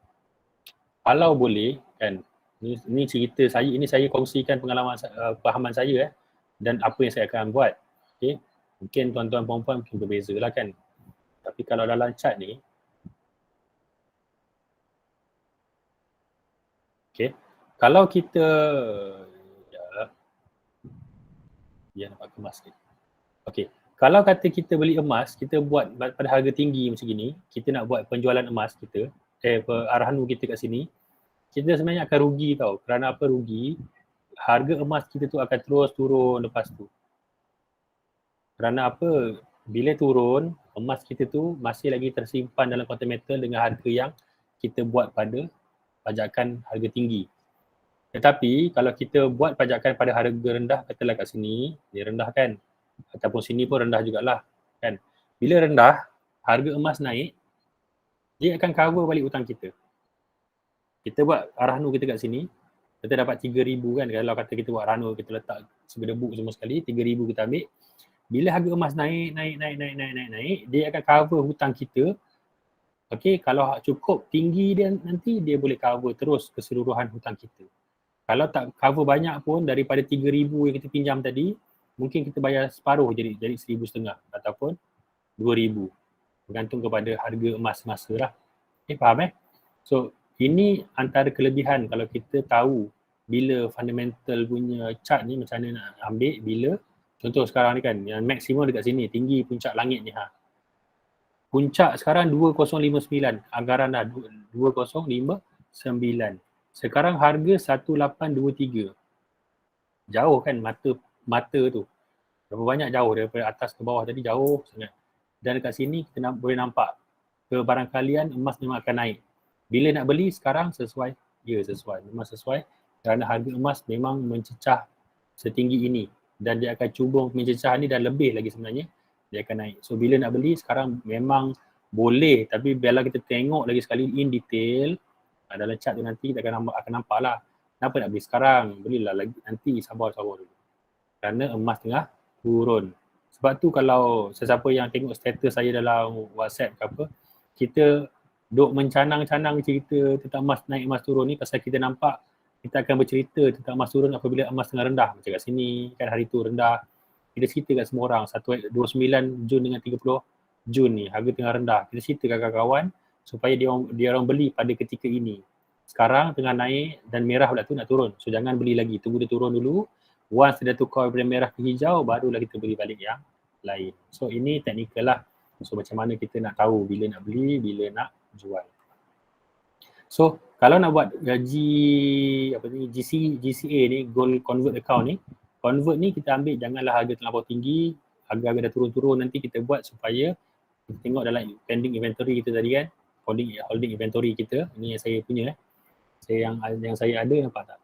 Kalau boleh kan, ni cerita saya, ini saya kongsikan pengalaman pahaman saya dan apa yang saya akan buat. Okay. Mungkin tuan-tuan perempuan mungkin berbeza lah kan. Tapi kalau dalam chart ni, okay, kalau kita dia nampak kemas ni. Okay. Kalau kata kita beli emas, kita buat pada harga tinggi macam gini, kita nak buat penjualan emas kita, arahan kita kat sini, kita sebenarnya akan rugi tau. Kerana apa rugi? Harga emas kita tu akan terus turun lepas tu. Kerana apa? Bila turun, emas kita tu masih lagi tersimpan dalam konten metal dengan harga yang kita buat pada pajakan harga tinggi. Tetapi kalau kita buat pajakan pada harga rendah, katalah kat sini, dia rendah kan? Ataupun sini pun rendah jugalah kan. Bila rendah, harga emas naik, dia akan cover balik hutang kita. Kita buat arahnu kita kat sini, kita dapat 3,000 kan. Kalau kata kita buat arahnu, kita letak segedebuk semua sekali, 3,000 kita ambil. Bila harga emas naik, dia akan cover hutang kita. Okay, kalau cukup tinggi dia nanti, dia boleh cover terus keseluruhan hutang kita. Kalau tak cover banyak pun, daripada 3,000 yang kita pinjam tadi, mungkin kita bayar separuh jadi 1,500 ataupun 2,000. Bergantung kepada harga emas masa lah. Faham So, ini antara kelebihan kalau kita tahu bila fundamental punya chart ni macam mana nak ambil bila. Contoh sekarang ni kan, yang maksimum dekat sini, tinggi puncak langit ni. Puncak sekarang 2059, anggaran dah 2059. Sekarang harga 1823. Jauh kan mata tu. Berapa banyak jauh daripada atas ke bawah tadi, jauh sangat. Dan dekat sini kita boleh nampak kebarangkalian emas memang akan naik. Bila nak beli sekarang sesuai? Ya, sesuai. Memang sesuai kerana harga emas memang mencecah setinggi ini dan dia akan cuba mencecah ni dan lebih lagi sebenarnya dia akan naik. So bila nak beli sekarang memang boleh, tapi bila kita tengok lagi sekali in detail dalam chart tu nanti kita akan nampak lah kenapa nak beli sekarang, belilah lagi nanti, sabar dulu. Kerana emas tengah turun. Sebab tu kalau sesiapa yang tengok status saya dalam WhatsApp ke apa, kita duk mencanang-canang cerita tentang emas naik, emas turun ni pasal kita nampak kita akan bercerita tentang emas turun apabila emas tengah rendah. Macam kat sini kan hari tu rendah. Kita cerita kat semua orang 29 Jun dengan 30 Jun ni harga tengah rendah. Kita cerita kat kawan-kawan supaya dia orang beli pada ketika ini. Sekarang tengah naik dan merah pula tu nak turun. So jangan beli lagi, tunggu dia turun dulu. Once dia tukar daripada merah ke hijau, barulah kita beli balik yang lain. So ini teknikal lah. So macam mana kita nak tahu bila nak beli, bila nak jual. So Kalau nak buat gaji apa ni GCA ni, gold convert account ni, convert ni kita ambil janganlah harga terlampau tinggi, harga-harga dah turun-turun, nanti kita buat supaya kita tengok dalam pending inventory kita tadi kan, holding inventory kita, ni yang saya punya yang saya ada, nampak tak?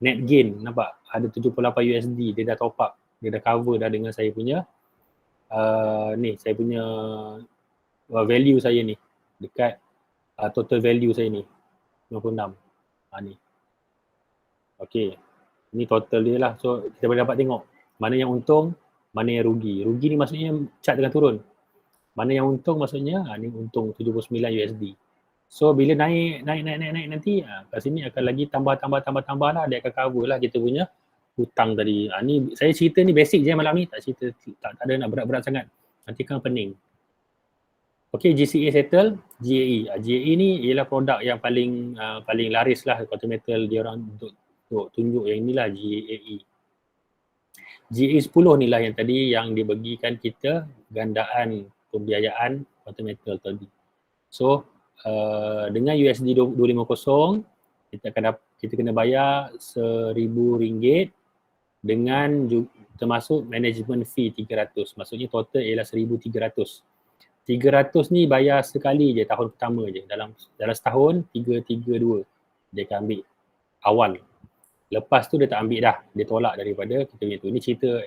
Net gain, nampak? Ada 78 USD, dia dah top up, dia dah cover dah dengan saya punya ni, saya punya value saya ni, dekat total value saya ni, 56. Ni. Okay. Ni total dia lah. So, kita boleh dapat tengok mana yang untung, mana yang rugi. Rugi ni maksudnya chart tengah turun. Mana yang untung maksudnya, ni untung 79 USD. So, bila naik nanti, kat sini akan lagi tambah lah. Dia akan cover lah kita punya hutang tadi. Ni saya cerita ni basic je malam ni. Tak cerita, tak ada nak berat-berat sangat. Nanti kan pening. Okay, GCA settle, GAE. GAE ni ialah produk yang paling laris lah Quantum Metal dia orang untuk tunjuk yang inilah GAE. GAE 10 ni lah yang tadi yang dibagikan kita gandaan pembiayaan Quantum Metal tadi. So, dengan USD 250, kita kena bayar RM1,000 dengan termasuk management fee 300. Maksudnya total ialah 1,300. 300 ni bayar sekali je tahun pertama je. Dalam setahun 332 dia akan ambil awal. Lepas tu dia tak ambil dah. Dia tolak daripada kita punya tu. Ni cerita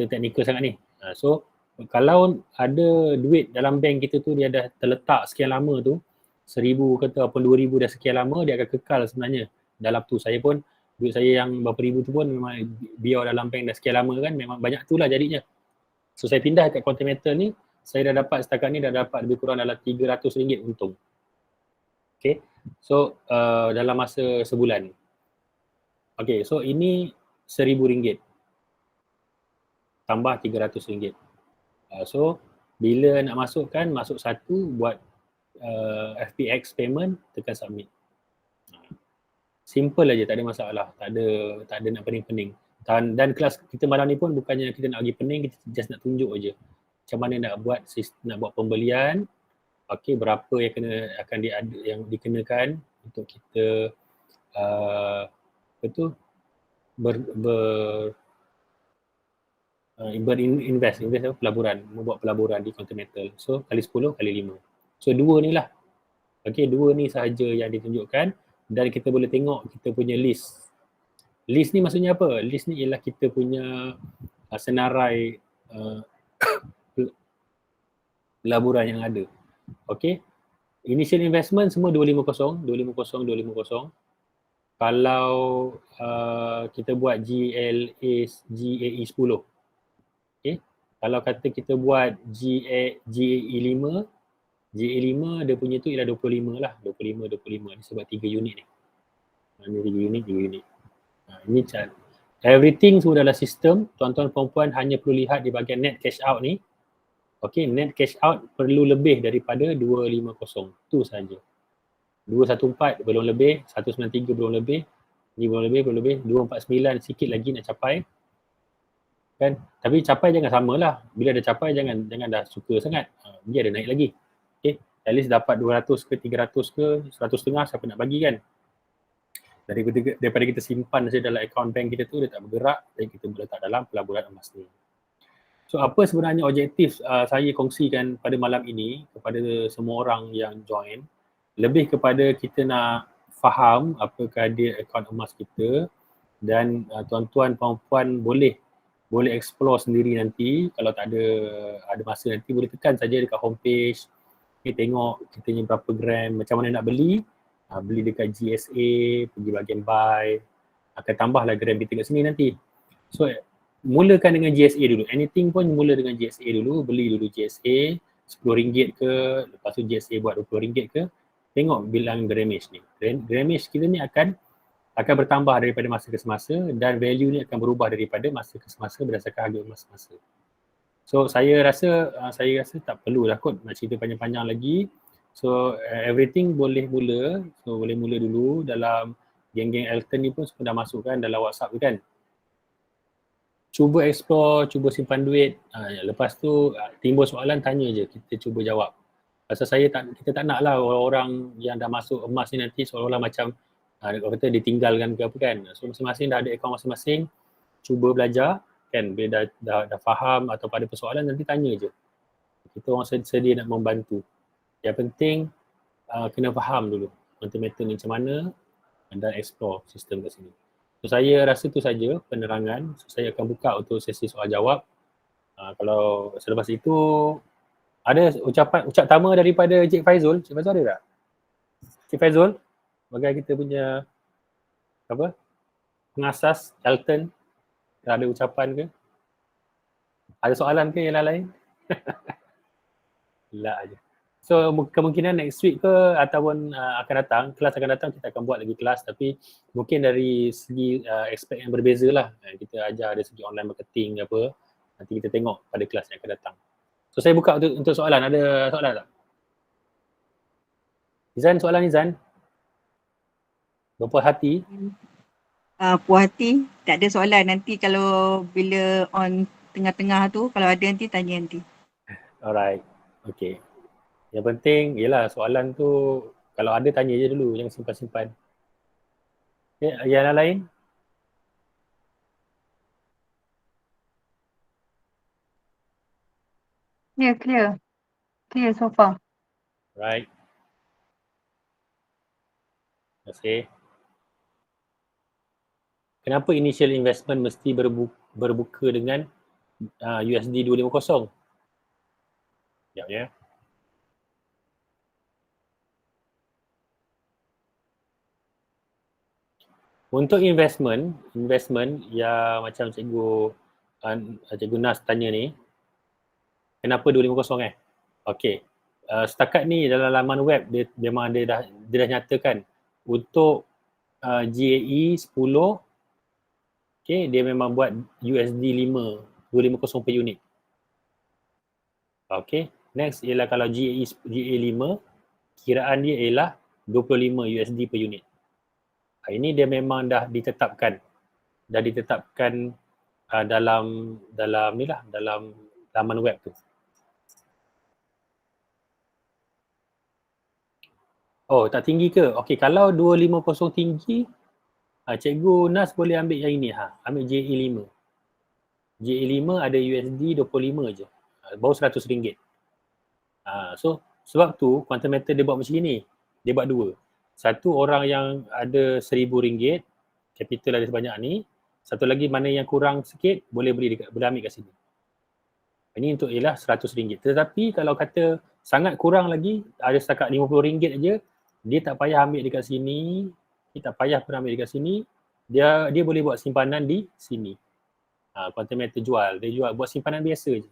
teknikal sangat ni. So kalau ada duit dalam bank kita tu dia dah terletak sekian lama tu, 1,000 kata apa 2,000 dah sekian lama, dia akan kekal sebenarnya dalam tu. Saya pun duit saya yang berapa ribu tu pun memang biar dalam bank dah sekian lama kan, memang banyak tu lah jadinya. So saya pindah kat Quantum Metal ni, saya dah dapat setakat ni dah dapat lebih kurang dalam RM300 untung. Okay, so dalam masa sebulan. Okay, so ini RM1,000 tambah RM300. So bila nak masukkan, masuk satu, buat FPX payment, tekan submit. Simple aja, tak ada masalah, tak ada nak pening-pening. Dan kelas kita malam ni pun bukannya kita nak pergi pening, kita just nak tunjuk aja macam mana nak buat pembelian, okey, berapa yang dikenakan untuk kita berinvest pelaburan, membuat pelaburan di Quantum Metal. So kali 10 kali 5. So 2 ni lah. Okey, 2 ni sahaja yang ditunjukkan dan kita boleh tengok kita punya list. List ni maksudnya apa? List ni ialah kita punya senarai pelaburan yang ada. Okey. Initial investment semua 250. Kalau kita buat GAE 10. Okey. Kalau kata kita buat GAE 5, GAE 5 dia punya tu ialah 25 lah. 25 ni sebab 3 unit ni. Ini 3 unit. Ini chart. Everything semua dalam sistem. Tuan-tuan perempuan hanya perlu lihat di bahagian net cash out ni. Okey, net cash out perlu lebih daripada 250. Tu saja. 214 belum lebih, 193 belum lebih, ni belum lebih, 249 sikit lagi nak capai. Kan? Tapi capai jangan samalah. Bila dah capai jangan dah suka sangat. Biar dia naik lagi. Okey, at least dapat 200 ke 300 ke 100.5 siapa nak bagi kan. Daripada kita simpan saja dalam akaun bank kita tu, dia tak bergerak, dan kita boleh letak dalam pelaburan emas ni. So apa sebenarnya objektif saya kongsikan pada malam ini kepada semua orang yang join, lebih kepada kita nak faham apakah dia akaun emas kita dan tuan-tuan perempuan boleh explore sendiri nanti. Kalau tak ada masa nanti boleh tekan saja dekat homepage, kita tengok kita ni berapa gram, macam mana nak beli dekat GSA, pergi bahagian buy, akan tambahlah gram kita kat sini nanti. So mulakan dengan GSA dulu. Anything pun mula dengan GSA dulu. Beli dulu GSA RM10 ke, lepas tu GSA buat RM20 ke. Tengok bilang grammage ni. Grammage kita ni akan bertambah daripada masa ke semasa dan value ni akan berubah daripada masa ke semasa berdasarkan harga masa-masa. So saya rasa tak perlu lah kot nak cerita panjang-panjang lagi. So everything boleh mula. So boleh mula dulu dalam geng-geng Elton ni pun sudah masukkan dalam WhatsApp tu kan. Cuba explore, cuba simpan duit. Lepas tu timbul soalan, tanya je, kita cuba jawab. Pasal kita tak nak lah orang yang dah masuk emas ni nanti seolah-olah macam orang kata ditinggalkan ke apa kan. So masing-masing dah ada akaun masing-masing, cuba belajar kan, bila dah faham atau pada persoalan nanti tanya je. Kita orang sedia nak membantu. Yang penting kena faham dulu meta-meta ni macam mana dan explore sistem kat sini. So saya rasa tu saja penerangan. So, saya akan buka untuk sesi soal jawab. Kalau selepas itu ada ucap tama daripada Cik Faizul. Cik Faizul ada tak? Cik Faizul, sebagai kita punya pengasas Elton, ada ucapan ke? Ada soalan ke yang lain? Lah aja. So kemungkinan next week ke ataupun akan datang, kelas akan datang kita akan buat lagi kelas, tapi mungkin dari segi aspek yang berbeza lah. Kita ajar dari segi online marketing apa, nanti kita tengok pada kelas yang akan datang. So saya buka untuk soalan. Ada soalan tak? Izan, soalan Izan? Berpuas hati? Puas hati, tak ada soalan. Nanti kalau bila on tengah-tengah tu, kalau ada nanti tanya nanti. Alright, okay. Yang penting ialah soalan tu kalau ada tanya je dulu, jangan simpan-simpan. Okay, yang lain? Clear. Clear so far. Right. Terima kasih. Kenapa initial investment mesti berbuka dengan USD 250? Sekejap ya. Untuk investment yang macam cikgu Nas tanya ni, kenapa 250 Okey. Setakat ni dalam laman web dia memang dia dah nyatakan untuk GAE 10 dia memang buat USD 250 per unit. Okey. Next ialah kalau GAE 5 kiraan dia ialah 25 USD per unit. Ini dia memang dah ditetapkan dalam laman web tu. Oh, tak tinggi ke? Okey, kalau 250 tinggi, Cikgu Nas boleh ambil yang ini ambil JE5. JE5 ada USD 25 je. Baru RM100. So sebab tu quantum meter dia buat macam ni. Dia buat dua. Satu orang yang ada RM1,000, capital ada sebanyak ni. Satu lagi mana yang kurang sikit boleh boleh ambil kat sini. Ini untuk ialah RM100. Tetapi kalau kata sangat kurang lagi, ada setakat RM50 aja, dia tak payah ambil dekat sini, dia tak payah pun ambil dekat sini, dia boleh buat simpanan di sini. Quantum meter jual, dia jual buat simpanan biasa je.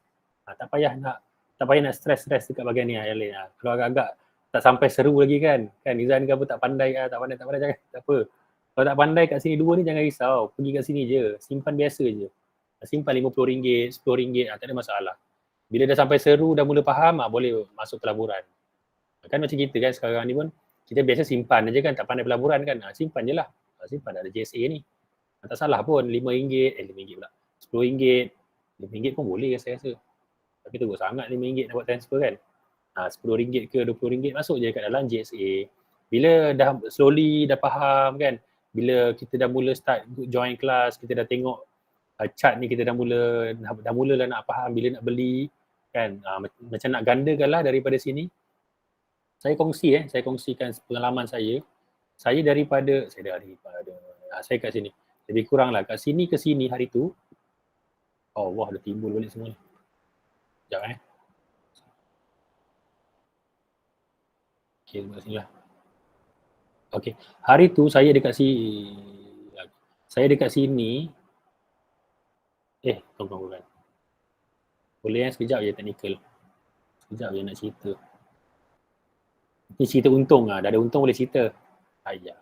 Tak payah nak stress dekat bahagian ni yang lain. Kalau agak-agak tak sampai seru lagi kan Nizan ke apa tak pandai jangan, tak apa. Kalau tak pandai kat sini dua ni jangan risau, pergi kat sini je, simpan biasa je. Simpan RM50, RM10, tak ada masalah. Bila dah sampai seru, dah mula faham, boleh masuk pelaburan. Kan macam kita kan sekarang ni pun, kita biasa simpan je kan, tak pandai pelaburan kan, simpan je lah. Simpan ada JSA ni. Tak salah pun, RM5, RM5 pula. RM10, RM5 pun boleh saya rasa. Tapi teruk sangat RM5 nak buat transfer kan. RM10 ke RM20 masuk je kat dalam JSA. Bila dah slowly dah faham kan, bila kita dah mula start join kelas, kita dah tengok chart ni, kita dah mula lah nak faham bila nak beli kan, macam nak gandakan lah daripada sini. Saya kongsikan pengalaman saya daripada saya kat sini lebih kurang lah kat sini ke sini hari tu. Allah dah timbul balik semua ni. Sekejap Okay, dekat sini lah. Okay, hari tu saya dekat sini. Tunggu. Boleh sekejap je technical. Sekejap je nak cerita. Ni cerita untung dah ada untung boleh cerita. Ayah.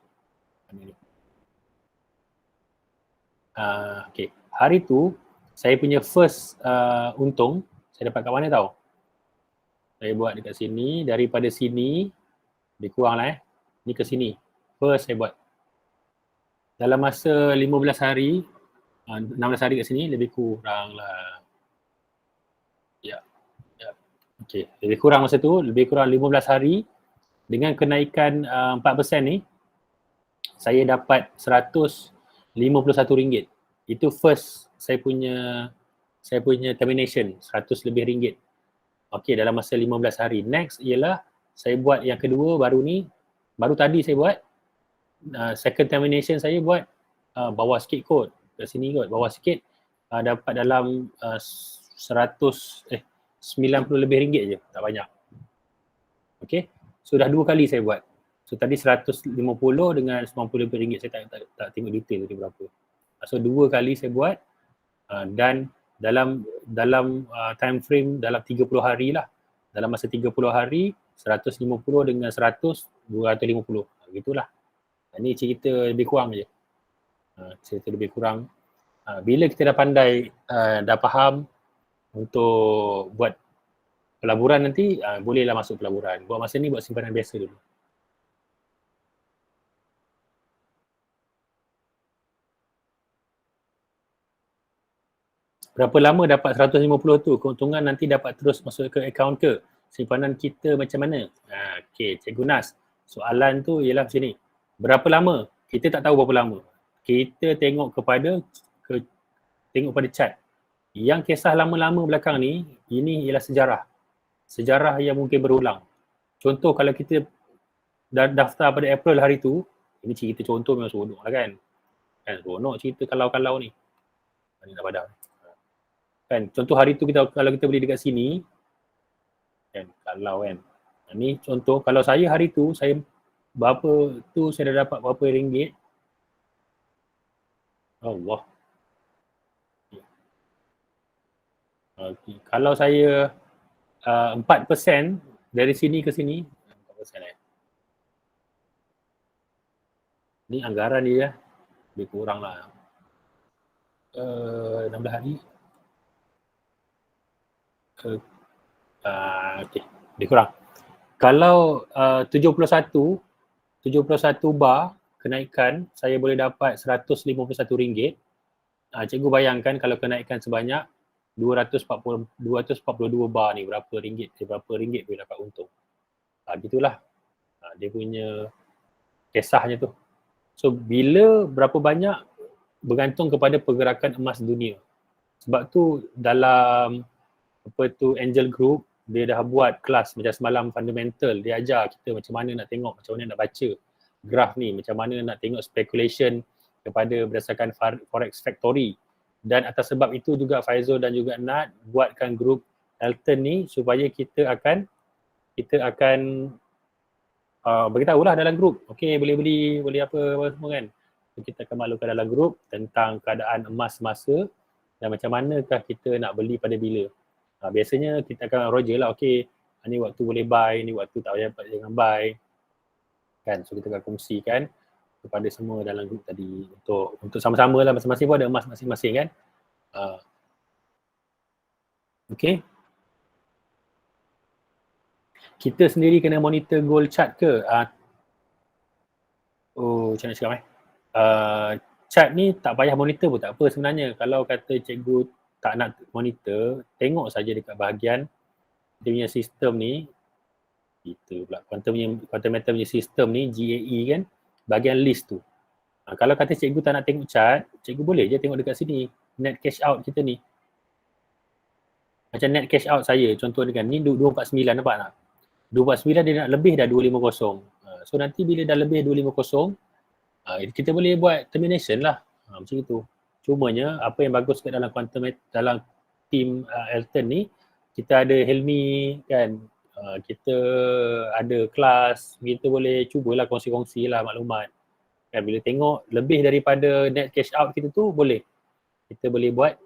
Okay, hari tu saya punya first untung saya dapat kat mana tahu? Saya buat dekat sini, daripada sini lebih kurang lah ni ke sini. First saya buat dalam masa 15 hari 16 hari kat sini lebih kurang lah. Ya. Okey, lebih kurang masa tu, lebih kurang 15 hari dengan kenaikan 4% ni, saya dapat RM151. Itu first saya punya termination, 100 lebih ringgit. Okey, dalam masa 15 hari. Next ialah saya buat yang kedua baru tadi saya buat second termination saya buat bawah sikit kot. Kat sini kot, bawah sikit dapat dalam 90 lebih ringgit je, tak banyak. Okey. So dah 2 kali saya buat. So tadi 150 dengan 90 lebih ringgit, saya tak tengok detail tadi berapa. So 2 kali saya buat dan dalam time frame dalam 30 hari lah. Dalam masa 30 hari 150 dengan 100 250. Begitulah. Ini cerita lebih kurang je. Cerita lebih kurang. Bila kita dah pandai, dah faham untuk buat pelaburan nanti, bolehlah masuk pelaburan. Buat masa ni buat simpanan biasa dulu. Berapa lama dapat 150 tu? Keuntungan nanti dapat terus masuk ke akaun ke? Simpanan kita macam mana? Okey, Cikgu Nas. Soalan tu ialah macam ni. Berapa lama? Kita tak tahu berapa lama. Kita tengok pada chart. Yang kisah lama-lama belakang ni, ini ialah sejarah. Sejarah yang mungkin berulang. Contoh kalau kita daftar pada April hari tu, ini cerita contoh memang seronok lah kan. Seronok cerita kalau-kalau ni. Ini nak padam. Kan, contoh hari tu kalau kita beli dekat sini, kan, kalau kan. Ni contoh, kalau saya hari tu, saya dah dapat berapa ringgit. Allah. Okay. Kalau saya 4% dari sini ke sini, 4% Ni anggaran dia lebih kurang lah. 16 hari. Okay, lebih kurang. Kalau 71 bar kenaikan, saya boleh dapat RM151. Cikgu bayangkan kalau kenaikan sebanyak 242 bar ni, berapa ringgit boleh dapat untung. Gitulah. Dia punya kisahnya tu. So berapa banyak bergantung kepada pergerakan emas dunia. Sebab tu dalam Angel Group, dia dah buat kelas macam semalam fundamental. Dia ajar kita macam mana nak tengok, macam mana nak baca graf ni, macam mana nak tengok speculation berdasarkan Forex Factory. Dan atas sebab itu juga Faizul dan juga Nat buatkan grup Elton ni supaya kita akan beritahulah dalam grup. Okey, boleh beli, boleh apa semua kan. So, kita akan maklumkan dalam grup tentang keadaan emas semasa dan macam manakah kita nak beli pada bila. Biasanya kita akan roger lah, okey, ni waktu boleh buy, ni waktu tak payah jangan buy. Kan, so kita akan kongsikan kepada semua dalam grup tadi untuk sama-sama lah, masing-masing pun ada emas masing-masing kan. Okey. Kita sendiri kena monitor gold chart ke? Macam mana cakap chart ni tak payah monitor pun tak apa sebenarnya. Kalau kata cikgu tak nak monitor, tengok saja dekat bahagian dia punya sistem ni. Quantum Metal punya sistem ni, GAE kan, bahagian list tu. Kalau kata cikgu tak nak tengok chart, cikgu boleh je tengok dekat sini, net cash out kita ni. Macam net cash out saya, contoh kan, ni 249 nampak tak? 249 dia nak lebih dah 250. So nanti bila dah lebih 250, kita boleh buat termination lah. Macam itu. Cumanya apa yang bagus kat dalam dalam team Elton ni, kita ada Helmi kan, kita ada kelas, kita boleh cubalah kongsi-kongsi lah maklumat. Kan, bila tengok lebih daripada net cash out kita tu, kita boleh buat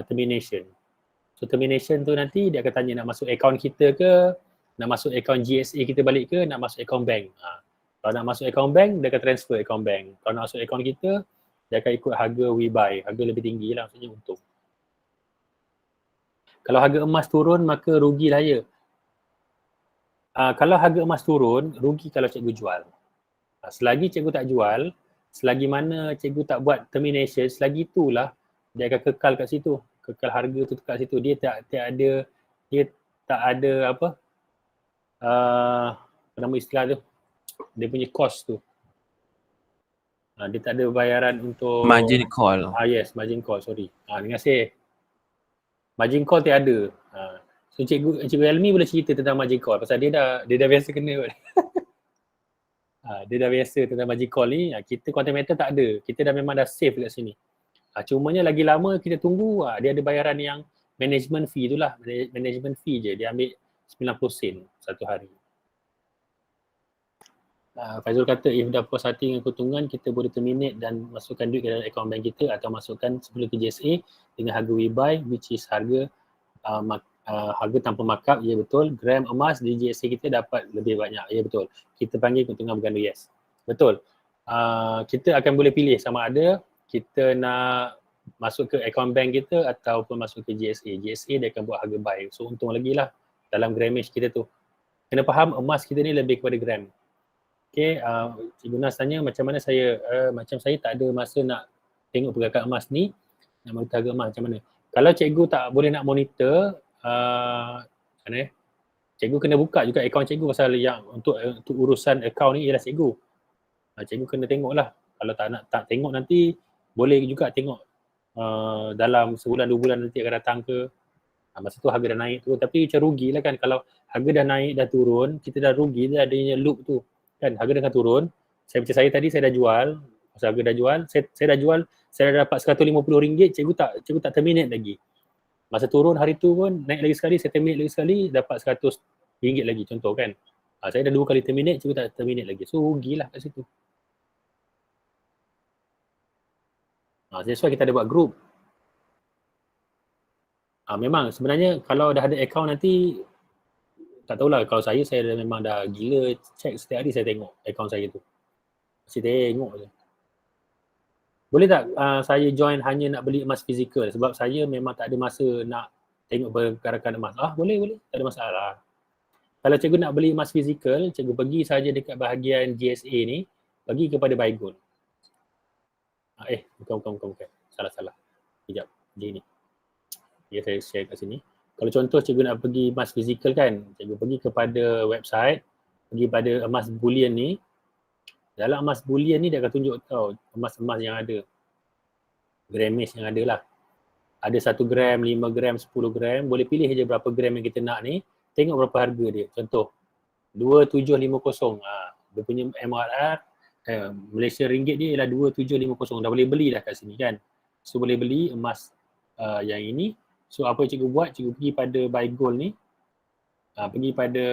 termination. So termination tu nanti dia akan tanya nak masuk akaun kita ke, nak masuk akaun GSA kita balik ke, nak masuk akaun bank. Kalau nak masuk akaun bank, dia akan transfer akaun bank. Kalau nak masuk akaun kita, dia akan ikut harga we buy, harga lebih tinggi lah, maksudnya untung. Kalau harga emas turun, maka rugilah ya. Kalau harga emas turun, rugi kalau cikgu jual. Selagi cikgu tak jual, selagi mana cikgu tak buat termination, selagi itulah dia akan kekal kat situ. Kekal harga tu kat situ. Dia tak ada apa nama istilah tu, dia punya cost tu. Dia tak ada bayaran untuk Margin call. yes, margin call, sorry. Terima kasih. Margin call tiada. So Cikgu Elmi boleh cerita tentang margin call pasal dia dah biasa kena. Dia dah biasa tentang margin call ni. Kita content meter tak ada. Kita dah memang dah save dekat sini. Cumanya lagi lama kita tunggu, dia ada bayaran yang management fee tu lah. Management fee je. Dia ambil 90 sen satu hari. Faizul kata if dah puas hati dengan keuntungan, kita boleh terminate dan masukkan duit ke dalam akaun bank kita atau masukkan sebelum ke GSA dengan harga we buy, which is harga harga tanpa markup. Ya betul. Gram emas di GSA kita dapat lebih banyak. Ya betul. Kita panggil keuntungan berganda, yes. Betul. Kita akan boleh pilih sama ada kita nak masuk ke akaun bank kita ataupun masuk ke GSA. GSA dia akan buat harga buy. So untung lagi lah dalam grammage kita tu. Kena faham emas kita ni lebih kepada gram. Okay, Cikgu Nas tanya macam mana saya, macam saya tak ada masa nak tengok pergerakan emas ni, nak monitor harga emas macam mana. Kalau cikgu tak boleh nak monitor, cikgu kena buka juga akaun cikgu pasal yang untuk urusan akaun ni ialah cikgu. Cikgu kena tengok lah. Kalau tak tengok nanti, boleh juga tengok dalam sebulan 2 bulan nanti akan datang ke. Masa tu harga dah naik tu, tapi macam rugi lah kan. Kalau harga dah naik, dah turun, kita dah rugi, dah adanya loop tu. Kan harga dah turun, saya tadi saya dah jual, masa harga dah jual, saya dah jual, saya dah dapat RM150, cikgu tak terminate lagi. Masa turun hari tu pun naik lagi sekali, saya terminate lagi sekali, dapat RM100 lagi contoh kan. Saya dah 2 kali terminate, cikgu tak terminate lagi. So rugilah kat situ. That's why kita ada buat group. Memang sebenarnya kalau dah ada account nanti, tak tahulah, kalau saya memang dah gila check setiap hari saya tengok akaun saya tu. Masih tengok je. Boleh tak saya join hanya nak beli emas fizikal sebab saya memang tak ada masa nak tengok pergerakan emas. Boleh, tak ada masalah. Kalau cikgu nak beli emas fizikal, cikgu pergi saja dekat bahagian GSA ni, pergi kepada buy gold. Bukan. Salah. Sekejap. Dia ni. Ya, saya share kat sini. Kalau contoh cikgu nak pergi emas fizikal kan, cikgu pergi kepada website, pergi pada emas bullion ni. Dalam emas bullion ni dia akan tunjuk tau emas-emas yang ada. Grammage yang ada lah. Ada 1 gram, 5 gram, 10 gram. Boleh pilih je berapa gram yang kita nak ni. Tengok berapa harga dia. Contoh, 2750. Dia punya MRR, Malaysia ringgit dia ialah 2750. Dah boleh beli dah kat sini kan. So boleh beli emas yang ini. So apa yang cikgu buat, cikgu pergi pada buy gold ni, pergi pada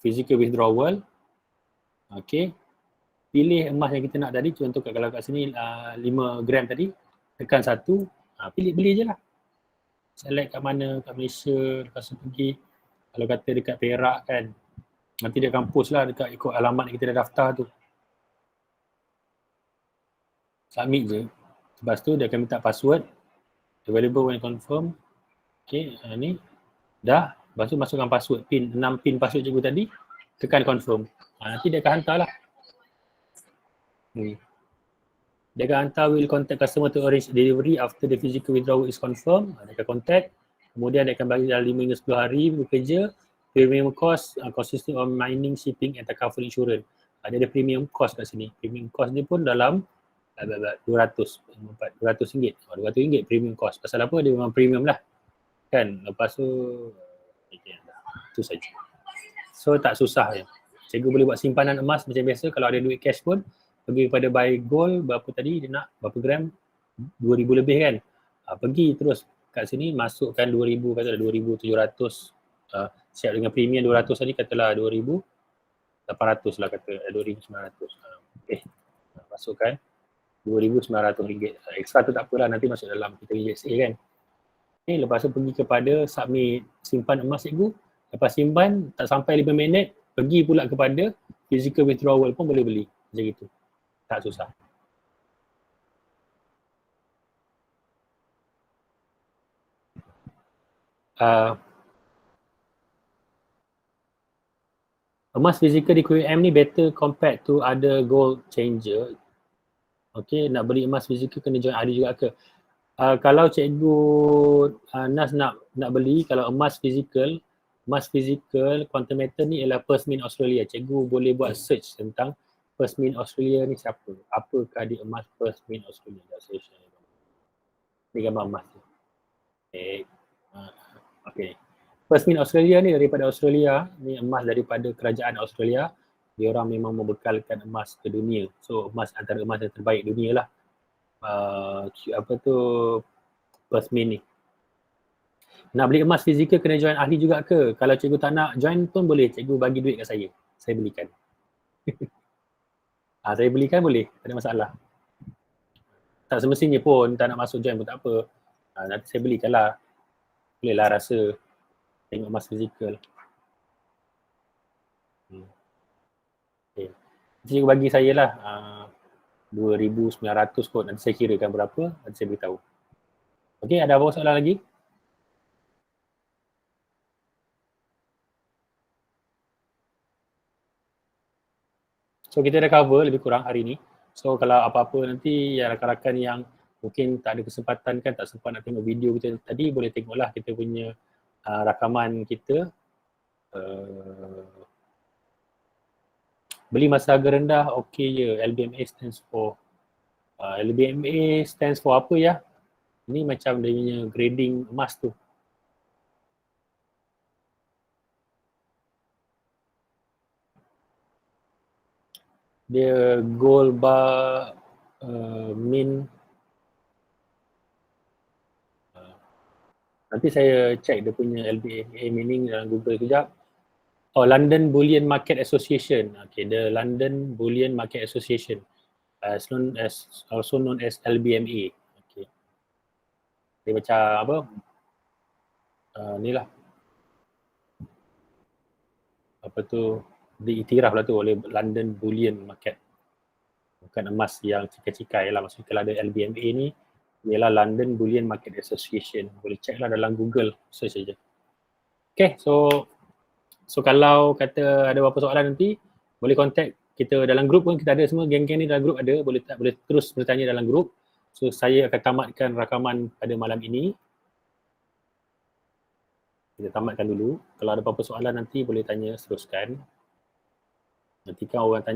physical withdrawal, okay, pilih emas yang kita nak tadi, contoh kalau kat sini 5 gram tadi, tekan 1, beli je lah. Select kat mana, kat Malaysia, lepas tu pergi, kalau kata dekat Perak kan, nanti dia akan post lah dekat ikut alamat yang kita dah daftar tu. Submit je, lepas tu dia akan minta password, available when confirm. Okay, ni dah. Lepas tu masukkan password, 6 pin password cikgu tadi, tekan confirm. Nanti dia akan hantar lah. Dia akan hantar, will contact customer to arrange delivery after the physical withdrawal is confirmed. Dia akan contact. Kemudian dia akan bagi dalam 5 hingga 10 hari bekerja. Premium cost consisting of mining, shipping and takaful insurance. Dia ada premium cost kat sini. Premium cost ni pun dalam RM200 premium cost. Pasal apa? Dia memang premium lah. Kan? Lepas tu, itu saja. So tak susah je. Cikgu boleh buat simpanan emas macam biasa. Kalau ada duit cash pun, pergi kepada buy gold, berapa tadi dia nak, berapa gram? 2,000 lebih kan? Pergi terus kat sini, masukkan 2,000, katalah 2,700. Siap dengan premium 200 tadi, katalah 2,800 lah kata, 2,900. Masukkan RM2,900. Extra tu tak apalah, nanti masuk dalam kita GSA kan. Lepas tu pergi kepada submit simpan emas cikgu. Lepas simpan, tak sampai 5 minit, pergi pula kepada physical withdrawal pun boleh beli. Macam itu. Tak susah. Emas fizikal di QM ni better compared to other gold changer. Okay, nak beli emas fizikal kena join ada juga ke? Kalau cikgu Nas nak beli, kalau emas fizikal quantum meter ni ialah First Mint Australia. Cikgu boleh buat search tentang First Mint Australia ni siapa. Apakah dia emas First Mint Australia? Ni gambar emas tu. Okay. First Mint Australia ni daripada Australia, ni emas daripada kerajaan Australia. Dia orang memang membekalkan emas ke dunia. So emas antara emas yang terbaik dunia lah. First Mint ni. Nak beli emas fizikal kena join ahli juga ke? Kalau cikgu tak nak join pun boleh, cikgu bagi duit kat saya belikan. Saya belikan boleh, tak ada masalah. Tak semestinya pun tak nak masuk join pun tak apa. Nanti saya belikan lah. Boleh lah rasa tengok emas fizikal. Okay. Cikgu bagi saya lah 2,900 kot, nanti saya kirakan berapa, nanti saya beritahu. Okay, ada apa soalan lagi? So kita dah cover lebih kurang hari ni. So kalau apa-apa nanti yang rakan-rakan yang mungkin tak ada kesempatan kan, tak sempat nak tengok video kita tadi, boleh tengoklah kita punya rakaman kita. Beli masa harga rendah, okey je. LBMA stands for apa ya? Ini macam dia punya grading emas tu. Dia gold bar mint. Nanti saya check dia punya LBMA meaning dalam Google kejap. London Bullion Market Association. Okay, the London Bullion Market Association, also known as LBMA. Okay. Dia macam apa? Ni lah. Apa tu? Diiktiraf lah tu oleh London Bullion Market. Bukan emas yang cikai-cikai lah. Maksudnya kalau ada LBMA ni, ialah London Bullion Market Association. Boleh check lah dalam Google, search saja. Okay, so kalau kata ada apa-apa soalan nanti, boleh contact kita dalam grup pun, kita ada semua geng-geng ni dalam grup ada, boleh terus bertanya dalam grup. So saya akan tamatkan rakaman pada malam ini. Kita tamatkan dulu. Kalau ada apa-apa soalan nanti boleh tanya, teruskan. Nanti kan orang tanya